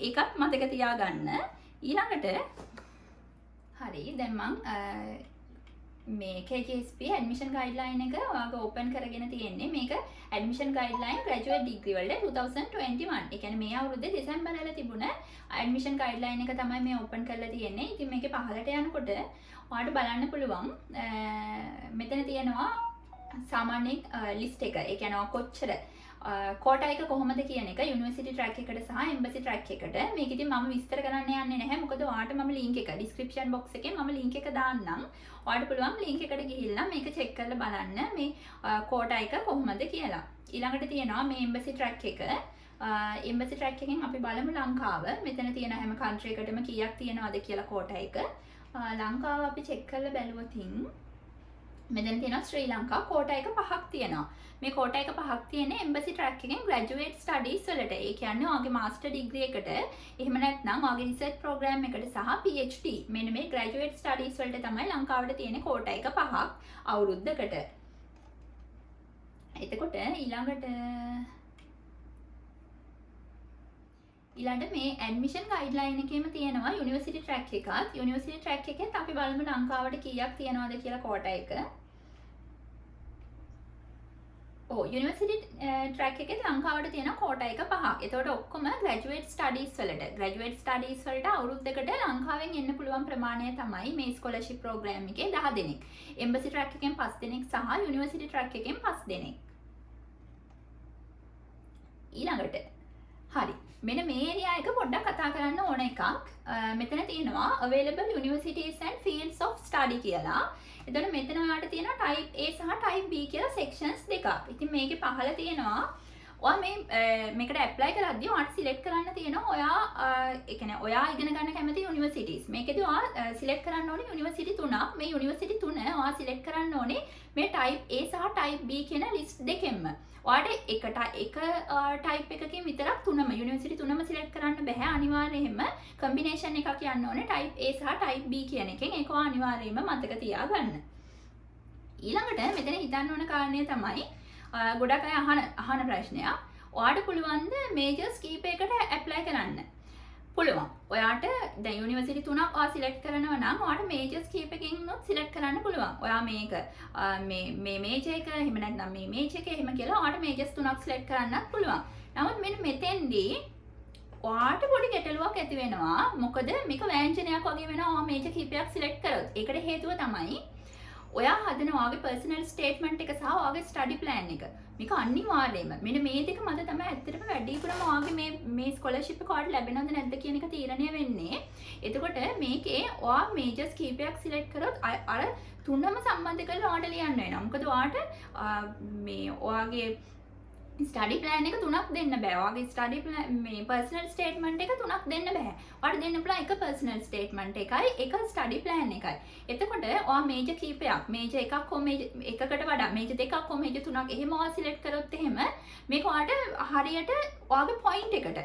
ඒකත් මතක තියාගන්න. ඊළඟට හරි දැන් මම මේ KGSP ඇඩ්මිෂන් ගයිඩ්ලයින් එක ඔයාගේ ඕපන් කරගෙන තියෙන්නේ. මේක ඇඩ්මිෂන් ගයිඩ්ලයින් ග්‍රැජුවේට් ඩිග්‍රී වලට 2021. ඒ කියන්නේ මේ අවුරුද්දේ දෙසැම්බර් වල තිබුණ ඇඩ්මිෂන් ගයිඩ්ලයින් එක තමයි මේ ඕපන් කරලා තියෙන්නේ. ඉතින් මේකේ පහළට යනකොට ඔයාලට බලන්න පුළුවන් මෙතන තියෙනවා සාමාන්‍යයෙන් ලිස්ට් එක. ඒ කියන්නේ කොච්චර කෝටා එක කොහොමද කියන එක යුනිවර්සිටි ට්‍රැක් එකට සහ එම්බසි ට්‍රැක් එකට. මේක ඉතින් මම විස්තර කරන්න යන්නේ නැහැ. මොකද ඔයාලට මම link එක description box එකේ මම link එක දාන්නම්. ඔයාලට පුළුවන් link එකට ගිහිල්ලා මේක check කරලා බලන්න මේ කෝටා එක කොහොමද කියලා. ඊළඟට තියෙනවා මේ එම්බසි ට්‍රැක් එක. එම්බසි ට්‍රැක් එකෙන් අපි බලමු ලංකාව. මෙතන තියෙන හැම country එකටම කීයක් තියෙනවද කියලා කෝටා එක. ලංකාව අපි check කරලා බැලුවොත් මෙතන තියෙනවා ශ්‍රී ලංකා කෝටා එක 5ක් තියෙනවා. මේ කෝටා එක 5ක් තියෙන්නේ එම්බසි ට්‍රැක් එකෙන් ග්‍රැජුවේට් ස්ටඩීස් වලට. ඒ කියන්නේ ඔයාගේ මාස්ටර් ඩිග්‍රී එකට එහෙම නැත්නම් ඔයාගේ රිසර්ච් ප්‍රෝග්‍රෑම් එකට සහ PhD මෙන්න මේ ග්‍රැජුවේට් ස්ටඩීස් වලට තමයි ලංකාවට තියෙන කෝටා එක 5ක් අවුරුද්දකට. එතකොට ඊළඟට මේ ඇඩ්මිෂන් ගයිඩ්ලයින් එකේම තියෙනවා යුනිවර්සිටි ට්‍රැක් එකත්. යුනිවර්සිටි ට්‍රැක් එකෙත් අපි බලමු ලංකාවට කීයක් තියෙනවද කියලා කෝටා එක. යුනිවර්සිටි ට්‍රැක් එකේ ලංකාවට තියෙන කෝටා එක 5ක්. එතකොට ඔක්කොම ග්‍රැජුවේට් ස්ටඩීස් වලට. ග්‍රැජුවේට් ස්ටඩීස් වලට අවුරුද්දකට ලංකාවෙන් එන්න පුළුවන් ප්‍රමාණය තමයි මේ ස්කෝලර්ෂිප් ප්‍රෝග්‍රෑම් එකේ 10 දෙනෙක්. එම්බසි ට්‍රැක් එකෙන් 5 දෙනෙක් සහ යුනිවර්සිටි ට්‍රැක් එකෙන් 5 දෙනෙක්. ඊළඟට හරි. මෙන්න මේ ඒරියා එක පොඩ්ඩක් කතා කරන්න ඕන එකක්. මෙතන තියෙනවා available universities and fields of study කියලා. එතකොට මෙතන ඔයාලට තියෙනවා type A සහ type B කියලා sections දෙකක්. ඉතින් මේකේ පහළ තියෙනවා ඔයා මේකට apply කරද්දී ඔයාලට select කරන්න තියෙනවා ඒ කියන්නේ ඔයා ඉගෙන ගන්න කැමති universities. මේකෙදි ඔයා select කරන්න ඕනේ university තුනක්. මේ university තුන ඔයා select කරන්න ඕනේ මේ type A සහ type B කියන list දෙකෙන්ම. ඔයාලට එක type එකකින් විතරක් තුනම යුනිවර්සිටි තුනම select කරන්න බෑ. අනිවාර්යයෙන්ම combination එකක් යන්න ඕනේ type A සහ type B කියන එකෙන්. ඒක අනිවාර්යයෙන්ම මතක තියාගන්න. ඊළඟට මෙතන හිතන්න ඕන කාරණේ තමයි ගොඩක් අය අහන ප්‍රශ්නයක්. ඔයාලට පුළුවන් ද majors කීපයකට apply කරන්න? පුළුවන්. ඔයාට දැන් යුනිවර්සිටි තුනක් ඔයා සිලෙක්ට් කරනවා නම් ඔයාට මේජර්ස් කීපකින් උත් සිලෙක්ට් කරන්න පුළුවන්. ඔයා මේක මේ මේජර් එක එහෙම නැත්නම් මේ මේජර් එක එහෙම කියලා ඔයාට මේජර්ස් තුනක් සිලෙක්ට් කරන්නත් පුළුවන්. නමුත් මෙන්න මෙතෙන්දී ඔයාට පොඩි ගැටලුවක් ඇති වෙනවා. මොකද මේක වෑංජනයක් වගේ වෙනවා ඔයා මේජර් කීපයක් සිලෙක්ට් කරොත්. ඒකට හේතුව තමයි ඔයා හදන ඔයාගේ පර්සනල් ස්ටේට්මන්ට් එක සහ ඔයාගේ ස්ටඩි ප්ලෑන් එක. මේක අනිවාර්යයෙන්ම මෙන්න මේ දෙක මත තමයි ඇත්තටම වැඩිපුරම ඔයාගේ මේ ස්කෝලර්ෂිප් එක ඔයාලට ලැබෙනවද නැද්ද කියන එක තීරණය වෙන්නේ. එතකොට මේකේ ඔයා මේජර්ස් කීපයක් සිලෙක්ට් කරොත් අර තුනම සම්බන්ධ කරලා ඔයාලට ලියන්න වෙනවා. මොකද ඔයාට මේ ඔයාගේ ස්ටඩි ප්ලෑන් එක තුනක් දෙන්න බෑ. ඔයාගේ ස්ටඩි ප්ලෑන් මේ පර්සනල් ස්ටේට්මන්ට් එක තුනක් දෙන්න බෑ. ඔයාලට දෙන්න පුළුවන් එක පර්සනල් ස්ටේට්මන්ට් එකයි එක ස්ටඩි ප්ලෑන් එකයි. එතකොට ඔයා මේජර් කීපයක් මේජර් එකක් හෝ මේජර් එකකට වඩා මේජර් දෙකක් හෝ මේජර් තුනක් එහෙම ඔයා සිලෙක්ට් කරොත් එහෙම මේක ඔයාලට හරියට ඔයාගේ පොයින්ට් එකට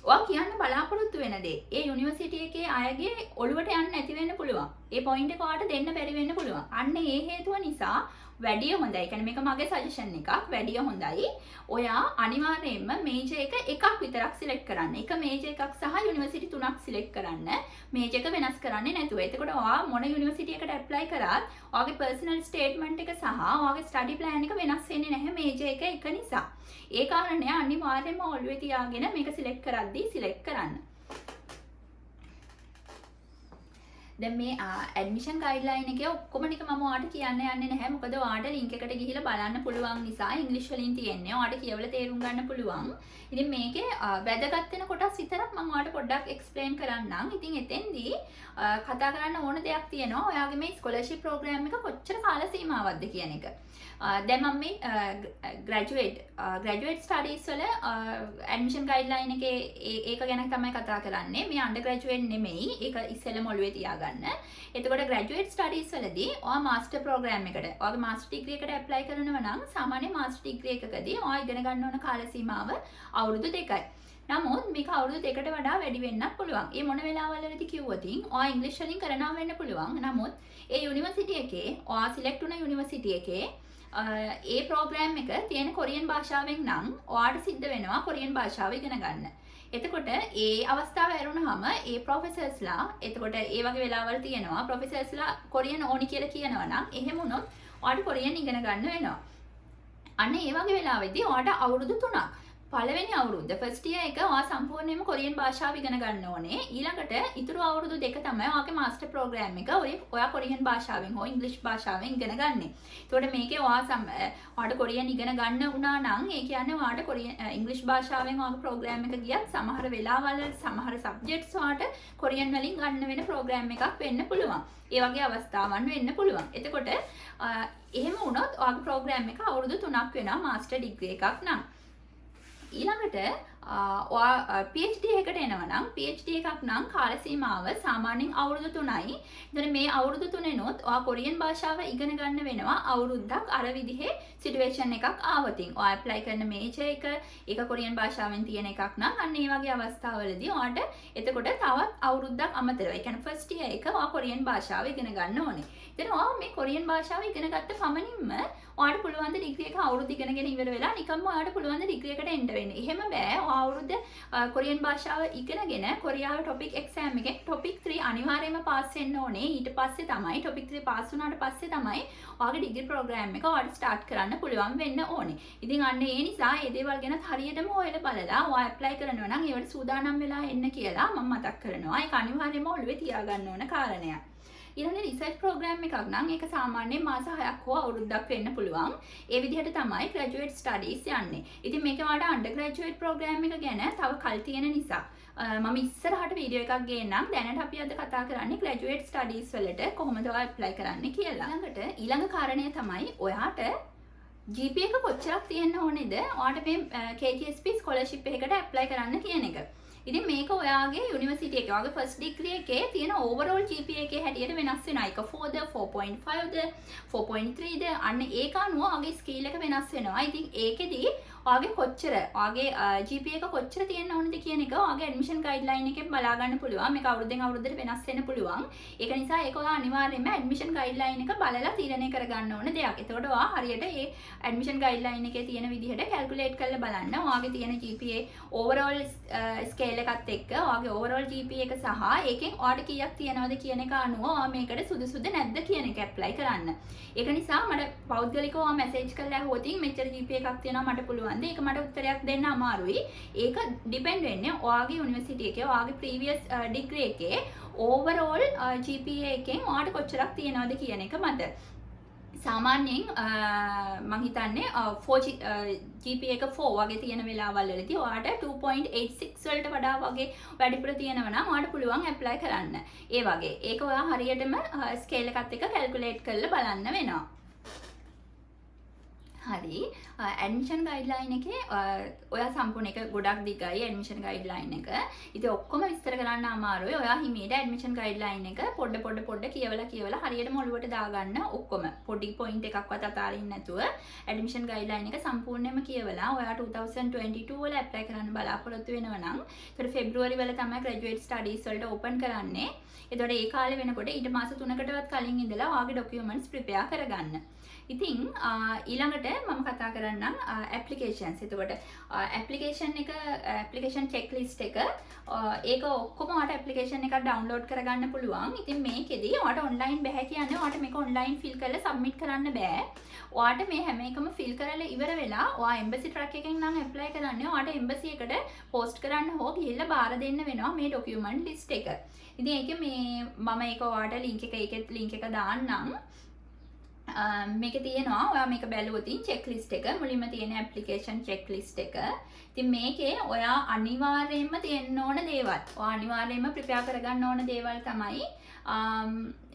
ඔයා කියන්න බලාපොරොත්තු වෙන දේ ඒ යුනිවර්සිටි එකේ අයගේ ඔළුවට යන්න නැති වෙන්න පුළුවන්. ඒ පොයින්ට් එක ඔයාලට දෙන්න බැරි වෙන්න පුළුවන්. අන්න ඒ හේතුව නිසා වැඩිය හොඳයි. කියන්නේ මේක මගේ සජෙෂන් එකක්. වැඩිය හොඳයි. ඔයා අනිවාර්යයෙන්ම මේජර් එකක් විතරක් සිලෙක්ට් කරන්න. එක මේජර් එකක් සහ යුනිවර්සිටි තුනක් සිලෙක්ට් කරන්න. මේජර් එක වෙනස් කරන්නේ නැතුව. එතකොට ඔයා මොන යුනිවර්සිටි එකට ඇප්ලයි කරත් ඔයාගේ පර්සනල් ස්ටේට්මන්ට් එක සහ ඔයාගේ ස්ටඩි ප්ලෑන් එක වෙනස් වෙන්නේ නැහැ මේජර් එක නිසා. ඒ කාරණය අනිවාර්යයෙන්ම ඔළුවේ තියාගෙන මේක සිලෙක්ට් කරද්දී සිලෙක්ට් කරන්න. දැන් මේ ඇඩ්මිෂන් ගයිඩ්ලයින් එකේ ඔක්කොම ටික මම ඔයාලට කියන්න යන්නේ නැහැ. මොකද ඔයාලට link එකට ගිහිල්ලා බලන්න පුළුවන් නිසා ඉංග්‍රීසි වලින් තියෙන්නේ. ඔයාලට කියවලා තේරුම් ගන්න පුළුවන්. ඉතින් මේකේ වැදගත් වෙන කොටස් විතරක් මම ඔයාලට පොඩ්ඩක් එක්ස්ප්ලেইন කරන්නම්. ඉතින් එතෙන්දී කතා කරන්න ඕන දෙයක් තියෙනවා. ඔයාගේ මේ ස්කෝලර්ෂිප් ප්‍රෝග්‍රෑම් එක කොච්චර කාල සීමාවක්ද කියන එක. දැන් මම මේ ග්‍රැජුවේට් ස්ටඩීස් වල ඇඩ්මිෂන් ගයිඩ්ලයින් එකේ ඒක ගැන තමයි කතා කරන්නේ. මේ අන්ඩර් ග්‍රැජුවේට් නෙමෙයි. ඒක ඉස්සෙල්ලම ඔළුවේ තියාගන්න. එතකොට ග්‍රැජුවේට් ස්ටඩීස් වලදී ඔයා මාස්ටර් ප්‍රෝග්‍රෑම් එකට ඔයාගේ මාස්ටර් ඩිග්‍රී එකට ඇප්ලයි කරනවා නම් සාමාන්‍ය මාස්ටර් ඩිග්‍රී එකකදී ඔයා ඉගෙන ගන්න ඕන කාල සීමාව අවුරුදු 2යි. නමුත් මේක අවුරුදු 2කට වඩා වැඩි වෙන්නත් පුළුවන්. ඒ මොන වෙලාවවලදී කිව්වොත් ඔයා ඉංග්‍රීසි වලින් කරනවා වෙන්න පුළුවන්. නමුත් ඒ යුනිවර්සිටි එකේ ඔයා සිලෙක්ට් වුණ යුනිවර්සිටි එකේ ඒ ප්‍රෝග්‍රෑම් එක තියෙන කොරියන් භාෂාවෙන් නම් ඔයාට සිද්ධ වෙනවා කොරියන් භාෂාව ඉගෙන ගන්න. එතකොට ඒ අවස්ථාව ඇරුණාම ඒ ප්‍රොෆෙසර්ස්ලා එතකොට ඒ වගේ වෙලාවල් තියෙනවා ප්‍රොෆෙසර්ස්ලා කොරියන් ඕනි කියලා කියනවා නම් එහෙම වුණොත් ඔයාට කොරියන් ඉගෙන ගන්න වෙනවා. අන්න ඒ වගේ වෙලාවෙදී ඔයාට අවුරුදු 3ක් පළවෙනි අවුරුද්ද ෆස්ට් ඉයර් එක ඔයා සම්පූර්ණයෙන්ම කොරියන් භාෂාව ඉගෙන ගන්න ඕනේ. ඊළඟට ඉතුරු අවුරුදු දෙක තමයි ඔයාගේ මාස්ටර් ප්‍රෝග්‍රෑම් එක. ඔයා කොරියන් භාෂාවෙන් හෝ ඉංග්‍රීසි භාෂාවෙන් ඉගෙන ගන්න. ඒතකොට මේකේ ඔයාට කොරියන් ඉගෙන ගන්න වුණා නම් ඒ කියන්නේ ඔයාට කොරියන් ඉංග්‍රීසි භාෂාවෙන් ඔයාගේ ප්‍රෝග්‍රෑම් එක ගියත් සමහර වෙලාවල් සමහර සබ්ජෙක්ට්ස් ඔයාට කොරියන් වලින් ගන්න වෙන ප්‍රෝග්‍රෑම් එකක් වෙන්න පුළුවන්. ඒ වගේ අවස්ථාවන් වෙන්න පුළුවන්. එතකොට එහෙම වුණොත් ඔයාගේ ප්‍රෝග්‍රෑම් එක අවුරුදු 3ක් වෙනවා මාස්ටර් ඩිග්‍රී එකක් නම්. ඊළඟට PhD එකට එනවා නම් PhD එකක් නම් කාල සීමාව සාමාන්‍යයෙන් අවුරුදු 3යි. ඉතින් මේ අවුරුදු 3නොත් ඔයා කොරියන් භාෂාව ඉගෙන ගන්න වෙනවා අවුරුද්දක් අර විදිහේ සිටුේෂන් එකක් ආවතින්. ඔයා ඇප්ලයි කරන මේජර් එක ඒක කොරියන් භාෂාවෙන් තියෙන එකක් නම් අන්න ඒ වගේ අවස්ථාවලදී ඔයාට එතකොට තවත් අවුරුද්දක් අමතරව. ඒ කියන්නේ ෆස්ට් ඉයර් එක ඔයා කොරියන් භාෂාව ඉගෙන ගන්න ඕනේ. ඉතින් ඔයා මේ කොරියන් භාෂාව ඉගෙන ගත්ත පමණින්ම ඔයාට පුළුවන් ද ඩිග්‍රී එක අවුරුදු ඉගෙනගෙන ඉවර වෙලා නිකම්ම ඔයාට පුළුවන් ද ඩිග්‍රී එකට එන්න වෙන්න. එහෙම බෑ. ඔයා අවුරුද්ද කොරියන් භාෂාව ඉගෙනගෙන කොරියාවේ ටොපික් එක්සෑම් එකේ ටොපික් 3 අනිවාර්යයෙන්ම පාස් වෙන්න ඕනේ. ඊට පස්සේ තමයි ටොපික් 3 පාස් වුණාට පස්සේ තමයි ඔයාගේ ඩිග්‍රී ප්‍රෝග්‍රෑම් එක ඔයාට ස්ටාර්ට් කරන්න පුළුවන් වෙන්න ඕනේ. ඉතින් අන්න ඒ නිසා මේ දේවල් ගැන හරියටම හොයලා බලලා ඔයා ඇප්ලයි කරනවා නම් ඒවට සූදානම් වෙලා එන්න කියලා මම මතක් කරනවා. ඒක අනිවාර්යයෙන්ම ඔළුවේ තියාගන්න ඕන කාරණයක්. ඊළඟ රිසර්ච් ප්‍රෝග්‍රෑම් එකක් නම් ඒක සාමාන්‍යයෙන් මාස 6ක් හෝ අවුරුද්දක් වෙන්න පුළුවන්. ඒ විදිහට තමයි ග්‍රැජුවේට් ස්ටඩීස් යන්නේ. ඉතින් මේකේ ඔයාලට අන්ඩර් ග්‍රැජුවේට් ප්‍රෝග්‍රෑම් එක ගැන තව කල් තියෙන නිසා මම ඉස්සරහට වීඩියෝ එකක් ගේන්නම්. දැනට අපි අද කතා කරන්නේ ග්‍රැජුවේට් ස්ටඩීස් වලට කොහොමද ඔයා ඇප්ලයි කරන්න කියලා. ඊළඟ කාරණය තමයි ඔයාට GPA එක කොච්චරක් තියෙන්න ඕනේද ඔයාට මේ KTSP ස්කෝලර්ෂිප් එකකට ඇප්ලයි කරන්න කියන එක. ඉතින් මේක ඔයාගේ යුනිවර්සිටි එකේ ඔයාගේ ෆස්ට් ඩිග්‍රී එකේ තියෙන ඕවර්ऑल GPA එකේ හැටියට වෙනස් වෙනවා. ඒක 4ද 4.5ද 4.3ද අන්න ඒක අනුව ඔයාගේ ස්කේල් එක වෙනස් වෙනවා. ඉතින් ඒකෙදී ඔයාගේ කොච්චර ඔයාගේ GPA එක කොච්චර තියෙන්න ඕනද කියන එක ඔයාගේ ඇඩ්මිෂන් ගයිඩ්ලයින් එකෙන් බලා ගන්න පුළුවන්. මේක අවුරුද්දෙන් අවුරුද්දට වෙනස් වෙන්න පුළුවන්. ඒක නිසා ඒක ඔයා අනිවාර්යයෙන්ම ඇඩ්මිෂන් ගයිඩ්ලයින් එක බලලා තීරණය කරගන්න ඕන දෙයක්. එතකොට ඔයා හරියට ඒ ඇඩ්මිෂන් ගයිඩ්ලයින් එකේ තියෙන විදිහට කැල්කියුලේට් කරලා බලන්න ඔයාගේ තියෙන GPA ඕවර්ऑल ස්කේල් එකත් එක්ක ඔයාගේ ඕවර්ऑල් GPA එක සහ ඒකෙන් ඔයාට කීයක් තියෙනවද කියන එක අනුව ඔයා මේකට සුදුසුද නැද්ද කියන එක ඇප්ලයි කරන්න. ඒක නිසා මට පෞද්ගලිකව ඔයා මැසේජ් කරලා ඇහුවොත් මෙච්චර GPA එකක් තියෙනවා මට පුළුවන්ද? ඒක මට උත්තරයක් දෙන්න අමාරුයි. ඒක ඩිපෙන්ඩ් වෙන්නේ ඔයාගේ යුනිවර්සිටි එකේ ඔයාගේ ප්‍රීවියස් ඩිග්‍රී එකේ ඕවර්ऑල් GPA එකෙන් ඔයාට කොච්චරක් තියෙනවද කියන එක මත. සාමාන්‍යයෙන් මම හිතන්නේ 4 GPA එක 4 වගේ තියෙන වෙලාවල් වලදී ඔයාට 2.86 වලට වඩා වගේ වැඩිපුර තියෙනවා නම් ඔයාට පුළුවන් ඇප්ලයි කරන්න. ඒ වගේ. ඒක ඔයා හරියටම ස්කේල් එකත් එක්ක කැල්කියුලේට් කරලා බලන්න වෙනවා. හරි ඇඩ්මිෂන් ගයිඩ්ලයින් එකේ ඔයා සම්පූර්ණ එක ගොඩක් දිගයි ඇඩ්මිෂන් ගයිඩ්ලයින් එක. ඉතින් ඔක්කොම විස්තර කරන්න අමාරුයි. ඔයා හිමීට ඇඩ්මිෂන් ගයිඩ්ලයින් එක පොඩ කියවලා හරියටම ඔළුවට දාගන්න ඔක්කොම. පොඩි පොයින්ට් එකක්වත් අතාරින්න නැතුව ඇඩ්මිෂන් ගයිඩ්ලයින් එක සම්පූර්ණයෙන්ම කියවලා ඔයා 2022 වල ඇප්ලයි කරන්න බලාපොරොත්තු වෙනවා නම් ඒතර ෆෙබ්‍රුවරි වල තමයි ග්‍රැජුවේට් ස්ටඩීස් වලට ඕපන් කරන්නේ. ඒතකොට ඒ කාලේ වෙනකොට ඊට මාස 3කටවත් කලින් ඉඳලා ඔයාගේ ඩොකියුමන්ට්ස් ප්‍රිපෙයාර් කරගන්න. ඉතින් ඊළඟට මම කතා කරන්නම් ඇප්ලිකේෂන්ස්. එතකොට ඇප්ලිකේෂන් චෙක්ලිස්ට් එක ඒක ඔක්කොම ඔයාට ඇප්ලිකේෂන් එකක් ඩවුන්ලෝඩ් කරගන්න පුළුවන්. ඉතින් මේකෙදි ඔයාට ඔන්ලයින් බෑ කියන්නේ ඔයාට මේක ඔන්ලයින් ෆිල් කරලා සබ්මිට් කරන්න බෑ. ඔයාට මේ හැම එකම ෆිල් කරලා ඉවර වෙලා ඔයා එම්බසි ට්‍රැක් එකෙන් නම් ඇප්ලයි කරන්නේ ඔයාට එම්බසි එකට පෝස්ට් කරන්න හෝ ගිහිල්ලා බාර දෙන්න වෙනවා මේ ඩොකියුමන්ට් ලිස්ට් එක. ඉතින් ඒකේ මේ මම ඒක ඔයාට ලින්ක් එක දාන්නම්. මේක තියෙනවා ඔයා මේක බැලුවොත් චෙක්ලිස්ට් එක මුලින්ම තියෙන ඇප්ලිකේෂන් චෙක්ලිස්ට් එක. ඉතින් මේකේ ඔයා අනිවාර්යයෙන්ම තියෙන්න ඕන දේවල්. ඔයා අනිවාර්යයෙන්ම ප්‍රිපෙයාර් කරගන්න ඕන දේවල් තමයි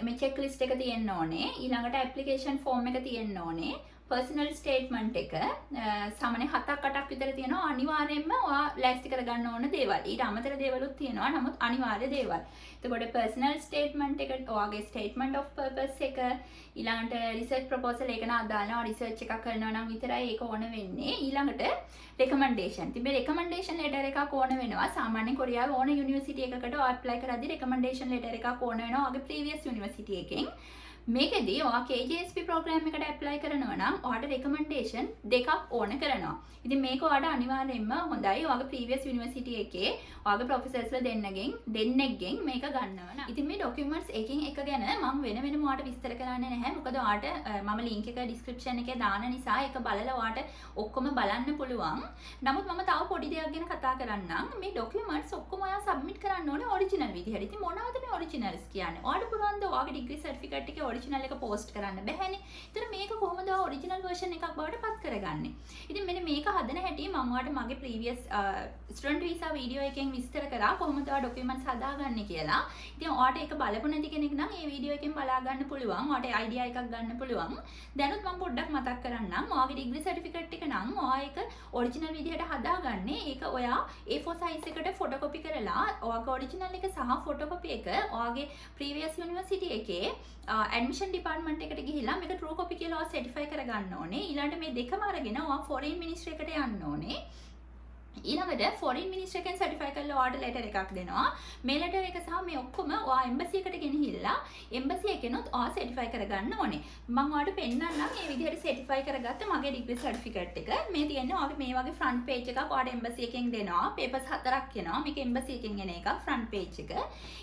මේ චෙක්ලිස්ට් එක තියෙන්න ඕනේ. ඊළඟට ඇප්ලිකේෂන් ෆෝම් එක තියෙන්න ඕනේ. පර්සනල් ස්ටේට්මන්ට් එක සාමාන්‍ය 7-8ක් විතර තියෙනවා. අනිවාර්යයෙන්ම ඔයා ලෑස්ති කරගන්න ඕන දේවල්. ඊට අමතර දේවලුත් තියෙනවා. නමුත් අනිවාර්ය දේවල්. එතකොට පර්සනල් ස්ටේට්මන්ට් එක ඔයාගේ ස්ටේට්මන්ට් ඔෆ් පර්පස් එක ඊළඟට රිසර්ච් ප්‍රොපෝසල් එක නාදානවා. රිසර්ච් එකක් කරනවා නම් විතරයි ඒක ඕන වෙන්නේ. ඊළඟට රෙකමෙන්ඩේෂන්. ඉතින් මේ රෙකමෙන්ඩේෂන් ලෙටර් එකක් ඕන වෙනවා. සාමාන්‍ය කොරියාවේ ඕන යුනිවර්සිටි එකකට ඔයා ඇප්ලයි කරද්දී රෙකමෙන්ඩේෂන් ලෙටර් එකක් ඕන වෙනවා. ඔයාගේ ප්‍රීවියස් යුනිවර්සිටි එකෙන්. මේකෙදී ඔයා KJSP ප්‍රෝග්‍රෑම් එකට ඇප්ලයි කරනවා නම් ඔයාට රෙකමෙන්ඩේෂන් දෙකක් ඕන කරනවා. ඉතින් මේක ඔයාට අනිවාර්යයෙන්ම හොඳයි. ඔයාගේ ප්‍රීවියස් යුනිවර්සිටි එකේ ඔයාගේ ප්‍රොෆෙසර්ස්ලා දෙන්නෙක්ගෙන් මේක ගන්නවා නම්. ඉතින් මේ ડોකියුමන්ට්ස් එකින් එක ගැන මම වෙනම ඔයාට විස්තර කරන්නේ නැහැ. මොකද ඔයාට මම ලින්ක් එක ඩිස්ක්‍රිප්ෂන් එකේ දාන නිසා ඒක බලලා ඔයාට ඔක්කොම බලන්න පුළුවන්. නමුත් මම තව පොඩි දෙයක් ගැන කතා කරන්නම්. මේ ડોකියුමන්ට්ස් ඔක්කොම ඔයා සබ්මිට් කරන්න ඕනේ ඔරිජිනල් විදිහට. ඉතින් මොනවද මේ ඔරිජිනල්ස් කියන්නේ? ඔයාට පුළුවන් ද ඔයාගේ ඩිග්‍රී සර්ටිෆිකේට් එකේ ඔරිජිනල් එක පෝස්ට් කරන්න බැහැනේ. ඒතර මේක කොහොමද ඔරිජිනල් version එකක් බවට පත් කරගන්නේ? ඉතින් මෙන්න මේක හදන හැටි මම ඔයාලට මගේ ප්‍රීවියස් ස්ටුඩන්ට් වීසා වීඩියෝ එකෙන් විස්තර කරා කොහොමද ඔයා ડોකියුමන්ට්ස් හදාගන්නේ කියලා. ඉතින් ඔයාට ඒක බලපු නැති කෙනෙක් නම් මේ වීඩියෝ එකෙන් බලා ගන්න පුළුවන්. ඔයාට අයිඩියා එකක් ගන්න පුළුවන්. දැනුත් මම පොඩ්ඩක් මතක් කරන්නම්. ඔයාගේ ඩිග්‍රී සර්ටිෆිකේට් එක නම් ඔයා ඒක ඔරිජිනල් විදිහට හදාගන්නේ. ඒක ඔයා A4 size එකට ෆොටෝකොපි කරලා ඔයාගේ ඔරිජිනල් එක සහ ෆොටෝකොපි එක ඔයාගේ ප්‍රීවියස් යුනිවර්සිටි එකේ ඇඩ්මිෂන් ඩිපාර්ට්මන්ට් එකට ගිහිල්ලා මේක ට්‍රූ කොපි කියලා ඔයා සර්ටිෆයි කරගන්න ඕනේ. ඊළඟට මේ දෙකම අරගෙන ඔයා ෆොරින් මිනිස්ට්‍රි එකට යන්න ඕනේ. ඊළඟට ෆොරින් මිනිස්ට්‍රි එකෙන් සර්ටිෆයි කරලා ඔයාට ලෙටර් එකක් දෙනවා. මේ ලෙටර් එක සහ මේ ඔක්කොම ඔයා එම්බසි එකට ගෙනහිල්ලා එම්බසි එකෙනුත් ඔයා සර්ටිෆයි කරගන්න ඕනේ. මම ඔයාට පෙන්නන්නම් මේ විදිහට සර්ටිෆයි කරගත්ත මගේ ඩිග්‍රී සර්ටිෆිකේට් එක. මේ තියෙන්නේ ඔයාගේ මේ වගේ ෆ්‍රන්ට් පේජ් එකක් ඔයාට එම්බසි එකෙන් දෙනවා. පේපර්ස් 4ක් එනවා. මේක එම්බසි එකෙන් එන එකක් ෆ්‍රන්ට් පේජ් එක.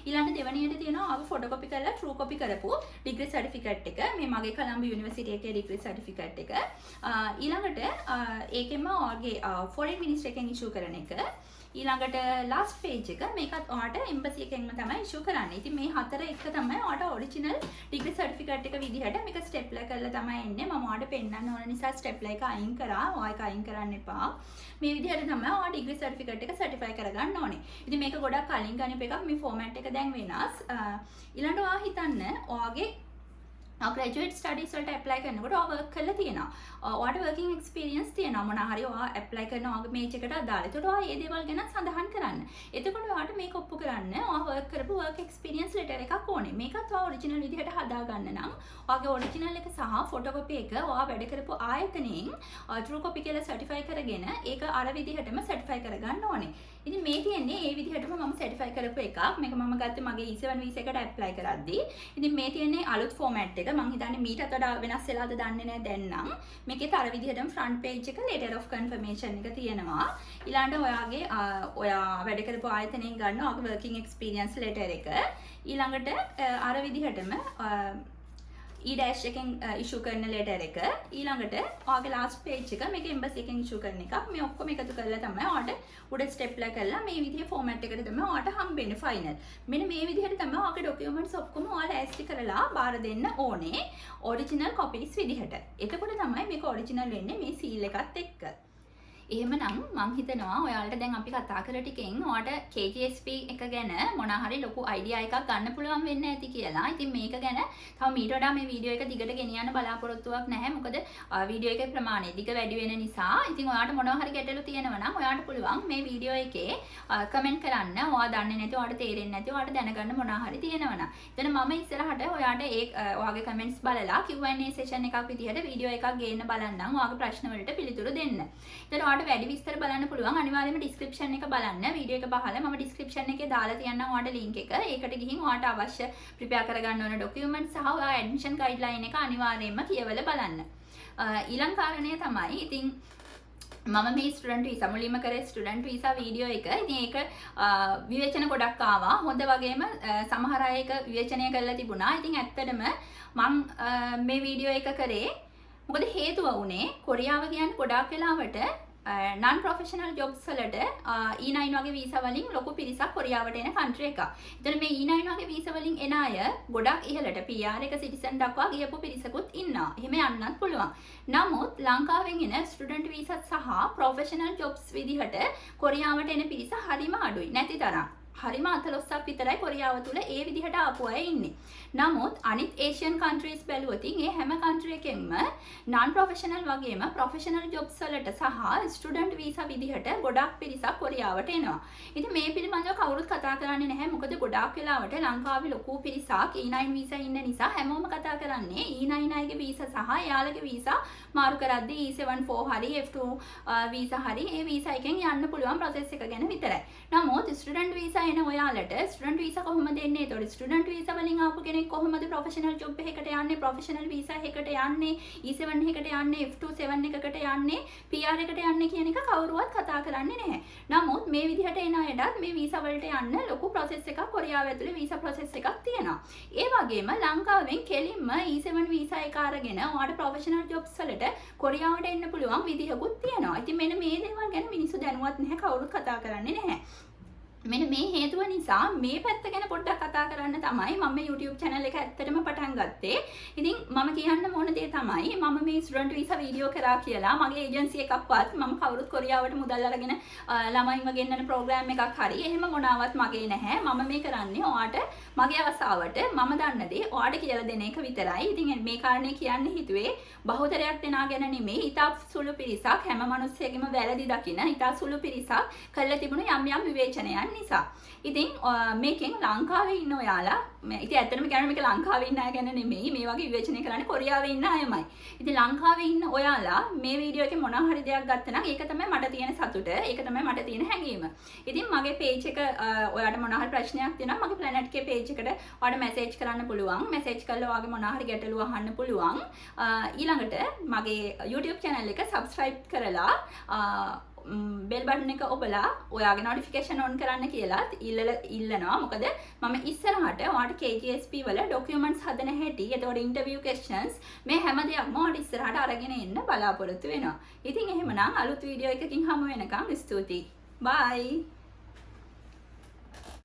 ඊළඟට දෙවෙනියට තියෙනවා ඔයාගේ ෆොටෝකොපි කරලා ට්‍රූ කොපි කරපු ඩිග්‍රී සර්ටිෆිකේට් එක. මේ මගේ කොළඹ යුනිවර්සිටි එකේ ඩිග්‍රී සර්ටිෆිකේට් එක. ඊළඟට ඒකෙම ඔයාගේ ෆොරින් මිනිස්ට්‍රි එකෙන් ඉෂුව කරන එක. ඊළඟට ලාස්ට් පේජ් එක මේකත් ඔයාට එම්බසි එකෙන්ම තමයි ඉෂුව කරන්නේ. ඉතින් මේ හතර එක තමයි ඔයාට ඔරිජිනල් ඩිග්‍රී සර්ටිෆිකේට් එක විදිහට මේක ස්ටෙප්ලර් කරලා තමයි එන්නේ. මම ඔයාට පෙන්නන්න ඕන නිසා ස්ටෙප්ලර් එක අයින් කරා. ඔයා ඒක අයින් කරන්න එපා. මේ විදිහට තමයි ඔයා ඩිග්‍රී සර්ටිෆිකේට් එක සර්ටිෆයි කරගන්න ඕනේ. ඉතින් මේක ගොඩක් කලින් ගනිප එකක්. මේ ෆෝමැට් එක දැන් වෙනස්. ඊළඟට ඔයා හිතන්න ඔයාගේ ග්‍රැජුවේට් ස්ටඩීස් වලට ඇප්ලයි කරනකොට ඔයා වර්ක් කරලා තියෙනවා. ඔයාට වර්කින් එක්ස්පීරියන්ස් තියෙනවා. මොනවා හරි ඔයා ඇප්ලයි කරන ඔයාගේ මේජ් එකට අදාළ. ඒකට ඔයා මේ දේවල් ගැන සඳහන් කරන්න. එතකොට ඔයාට මේක ඔප්පු කරන්න ඔයා වර්ක් කරපු වර්ක් එක්ස්පීරියන්ස් ලෙටර් එකක් ඕනේ. මේකත් ඔයා ඔරිජිනල් විදිහට හදා ගන්න නම් ඔයාගේ ඔරිජිනල් එක සහ ෆොටෝකොපි එක ඔයා වැඩ කරපු ආයතනයෙන් ට්‍රූ කොපි කියලා සර්ටිෆයි කරගෙන ඒක අර විදිහටම සර්ටිෆයි කරගන්න ඕනේ. ඉතින් මේ තියෙන්නේ ඒ විදිහටම මම සර්ටිෆයි කරපු එකක්. මේක මම ගත්තේ මගේ E7 වීසා එකට ඇප්ලයි කරද්දී. ඉතින් මේ තියෙන්නේ අලුත් ෆෝමැට් එක. මම හිතන්නේ මීටත් වඩා වෙනස් වෙලාද දන්නේ නැහැ දැන් නම්. මේකේ අර විදිහටම ෆ්‍රන්ට් පේජ් එක letter of confirmation එක තියෙනවා. ඊළඟට ඔයාගේ ඔයා වැඩ කරපු ආයතනයෙන් ගන්න ඔයාගේ working experience letter එක. ඊළඟට අර විදිහටම E- එකෙන් ඉෂු කරන ලෙටර් එක. ඊළඟට ඔයාගේ ලාස්ට් පේජ් එක මේක එම්බසි එකෙන් ඉෂු කරන එකක්. මේ ඔක්කොම එකතු කරලා තමයි ඔයාට උඩ ස්ටෙප්ලර් කරලා මේ විදිහේ ෆෝමැට් එකකට තමයි ඔයාට හම්බෙන්නේ ෆයිනල්. මෙන්න මේ විදිහට තමයි ඔයාගේ ડોකියුමන්ට්ස් ඔක්කොම ඔයාලා ඇස්ටි කරලා බාර දෙන්න ඕනේ ඔරිජිනල් කොපීස් විදිහට. එතකොට තමයි මේක ඔරිජිනල් වෙන්නේ මේ සීල් එකත් එක්ක. එහෙමනම් මං හිතනවා ඔයාලට දැන් අපි කතා කරලා ටිකෙන් ඔයාට KJSP එක ගැන මොනවා හරි ලොකු අයිඩියා එකක් ගන්න පුළුවන් වෙන්න ඇති කියලා. ඉතින් මේක ගැන තව මීට වඩා මේ වීඩියෝ එක දිගට ගෙනියන්න බලාපොරොත්තුවක් නැහැ. මොකද වීඩියෝ එකේ ප්‍රමාණය දිග වැඩි වෙන නිසා. ඉතින් ඔයාට මොනවා හරි ගැටලු තියෙනවා නම් ඔයාට පුළුවන් මේ වීඩියෝ එකේ කමෙන්ට් කරන්න. ඔයා දන්නේ නැති ඔයාට තේරෙන්නේ නැති ඔයාට දැනගන්න මොනවා හරි තියෙනවා නම්. එතන මම ඉස්සරහට ඔයාට ඔයාගේ කමෙන්ට්ස් බලලා Q&A සෙෂන් එකක් විදිහට වීඩියෝ එකක් ගේන්න බලන්නම්. ඔයාගේ ප්‍රශ්න වලට පිළිතුරු දෙන්න. එතන ඔයාට වැඩි විස්තර බලන්න පුළුවන්. අනිවාර්යයෙන්ම ඩිස්ක්‍රිප්ෂන් එක බලන්න. වීඩියෝ එක පහළ මම ඩිස්ක්‍රිප්ෂන් එකේ දාලා තියන්නම් ඔයාට ලින්ක් එක. ඒකට ගිහින් ඔයාට අවශ්‍ය ප්‍රිපෙයාර් කරගන්න ඕන ડોකියුමන්ට් සහ ඔයා ඇඩ්මිෂන් ගයිඩ්ලයින් එක අනිවාර්යයෙන්ම කියවලා බලන්න. ඊළඟ කාරණය තමයි ඉතින් මම මේ ස්ටුඩන්ට් වීසා මුලින්ම කරේ ස්ටුඩන්ට් වීසා වීඩියෝ එක. ඉතින් ඒක විවේචන ගොඩක් ආවා. හොඳ වගේම සමහර අය ඒක විවේචනය කරලා තිබුණා. ඉතින් ඇත්තටම මම මේ වීඩියෝ එක කරේ මොකද හේතුව වුණේ කොරියාව කියන්නේ ගොඩාක් වෙලාවට non professional jobs වලට E9 වගේ වීසා වලින් ලොකු පිරිසක් කොරියාවට එන country එකක්. එතන මේ E9 වගේ වීසා වලින් එන අය ගොඩක් ඉහළට PR එක citizen දක්වා ගියපු පිරිසකුත් ඉන්නවා. එහෙම යන්නත් පුළුවන්. නමුත් ලංකාවෙන් එන student visa සහ professional jobs විදිහට කොරියාවට එන පිරිස හරිම අඩුයි. නැති තරම්. හරිම අතලොස්සක් විතරයි කොරියාව තුල ඒ විදිහට ආපු අය ඉන්නේ. නමුත් අනිත් ඒෂියන් කන්ට්‍රීස් බැලුවොත් ඒ හැම කන්ට්‍රි එකෙන්ම non professional වගේම professional jobs වලට සහ student visa විදිහට ගොඩක් පිරිසක් කොරියාවට එනවා. ඉතින් මේ පිළිබඳව කවුරුත් කතා කරන්නේ නැහැ. මොකද ගොඩාක් වෙලාවට ලංකාවේ ලොකු පිරිසක් E9 visa ඉන්න නිසා හැමෝම කතා කරන්නේ E9 අයගේ visa සහ එයාලගේ visa මාරු කරද්දී E74 හරි F2 visa හරි ඒ visa එකෙන් යන්න පුළුවන් process එක ගැන විතරයි. නමුත් student visa වීසා එන ඔයාලට ස්ටුඩන්ට් වීසා කොහොමද එන්නේ? ඒතකොට ස්ටුඩන්ට් වීසා වලින් ආපු කෙනෙක් කොහොමද ප්‍රොෆෙෂනල් ජොබ් එකකට යන්නේ? ප්‍රොෆෙෂනල් වීසා එකකට යන්නේ? E7 එකකට යන්නේ? F27 එකකට යන්නේ? PR එකට යන්නේ කියන එක කවුරුවත් කතා කරන්නේ නැහැ. නමුත් මේ විදිහට එන අයටත් මේ වීසා වලට යන්න ලොකු process එකක් කොරියාව ඇතුලේ වීසා process එකක් තියෙනවා. ඒ වගේම ලංකාවෙන් කෙලින්ම E7 වීසා එක අරගෙන ඔයාලට ප්‍රොෆෙෂනල් ජොබ්ස් වලට කොරියාවට එන්න පුළුවන් විදිහකුත් තියෙනවා. ඉතින් මෙන්න මේ දේවල් ගැන මිනිස්සු දැනුවත් නැහැ, කවුරුත් කතා කරන්නේ නැහැ. මෙන්න මේ හේතුව නිසා මේ පැත්ත ගැන පොඩ්ඩක් කතා කරන්න තමයි මම මේ YouTube channel එක ඇත්තටම පටන් ගත්තේ. ඉතින් මම කියන්න ඕන දේ තමයි මම මේ ස්ටුඩන්ට් වීසා වීඩියෝ කරා කියලා මගේ ඒජන්සි එකක්වත් මම කවුරුත් කොරියාවට මුදල් අරගෙන ළමයින්ව ගෙන්නන ප්‍රෝග්‍රෑම් එකක් හරි එහෙම මොනාවත් මගේ නැහැ. මම මේ කරන්නේ ඔයාට මගේ අවස්ථාවට මම දන්න දේ ඔයාට කියලා දෙන එක විතරයි. ඉතින් මේ කාරණේ කියන්න හිතුවේ බහුතරයක් දෙනා ගැන නෙමෙයි, ඉතා සුළු පිරිසක් හැම මිනිස්සෙකම වැරදි දකින ඉතා සුළු පිරිසක් කළා තිබුණු යම් යම් විවේචනයන් නිසා. ඉතින් මේකෙන් ලංකාවේ ඉන්න ඔයාලා ඉතින් ඇත්තටම කියන්නේ මේක ලංකාවේ ඉන්න අය ගැන නෙමෙයි, මේ වගේ විවේචනය කරන්නේ කොරියාවේ ඉන්න අයමයි. ඉතින් ලංකාවේ ඉන්න ඔයාලා මේ වීඩියෝ එකේ මොනවා හරි දෙයක් ගත්තා නම් ඒක තමයි මට තියෙන සතුට, ඒක තමයි මට තියෙන හැඟීම. ඉතින් මගේ page එක ඔයාලට මොනවා හරි ප්‍රශ්නයක් තියෙනවා මගේ planet එකේ page එකට ඔයාලට message කරන්න පුළුවන්. message කරලා ඔයාගේ මොනවා හරි ගැටලුව අහන්න පුළුවන්. ඊළඟට මගේ YouTube channel එක subscribe කරලා බෙල් බටන් එක ඔබලා ඔයාගේ notification on කරන්න කියලා ඉල්ලනවා. මොකද මම ඉස්සරහට ඔයාලට KGSP වල documents හදන හැටි, එතකොට interview questions මේ හැම දෙයක්ම ඔයාලට ඉස්සරහට අරගෙන එන්න බලාපොරොත්තු වෙනවා. ඉතින් එහෙමනම් අලුත් වීඩියෝ එකකින් හමු වෙනකම් ස්තුතියි. bye.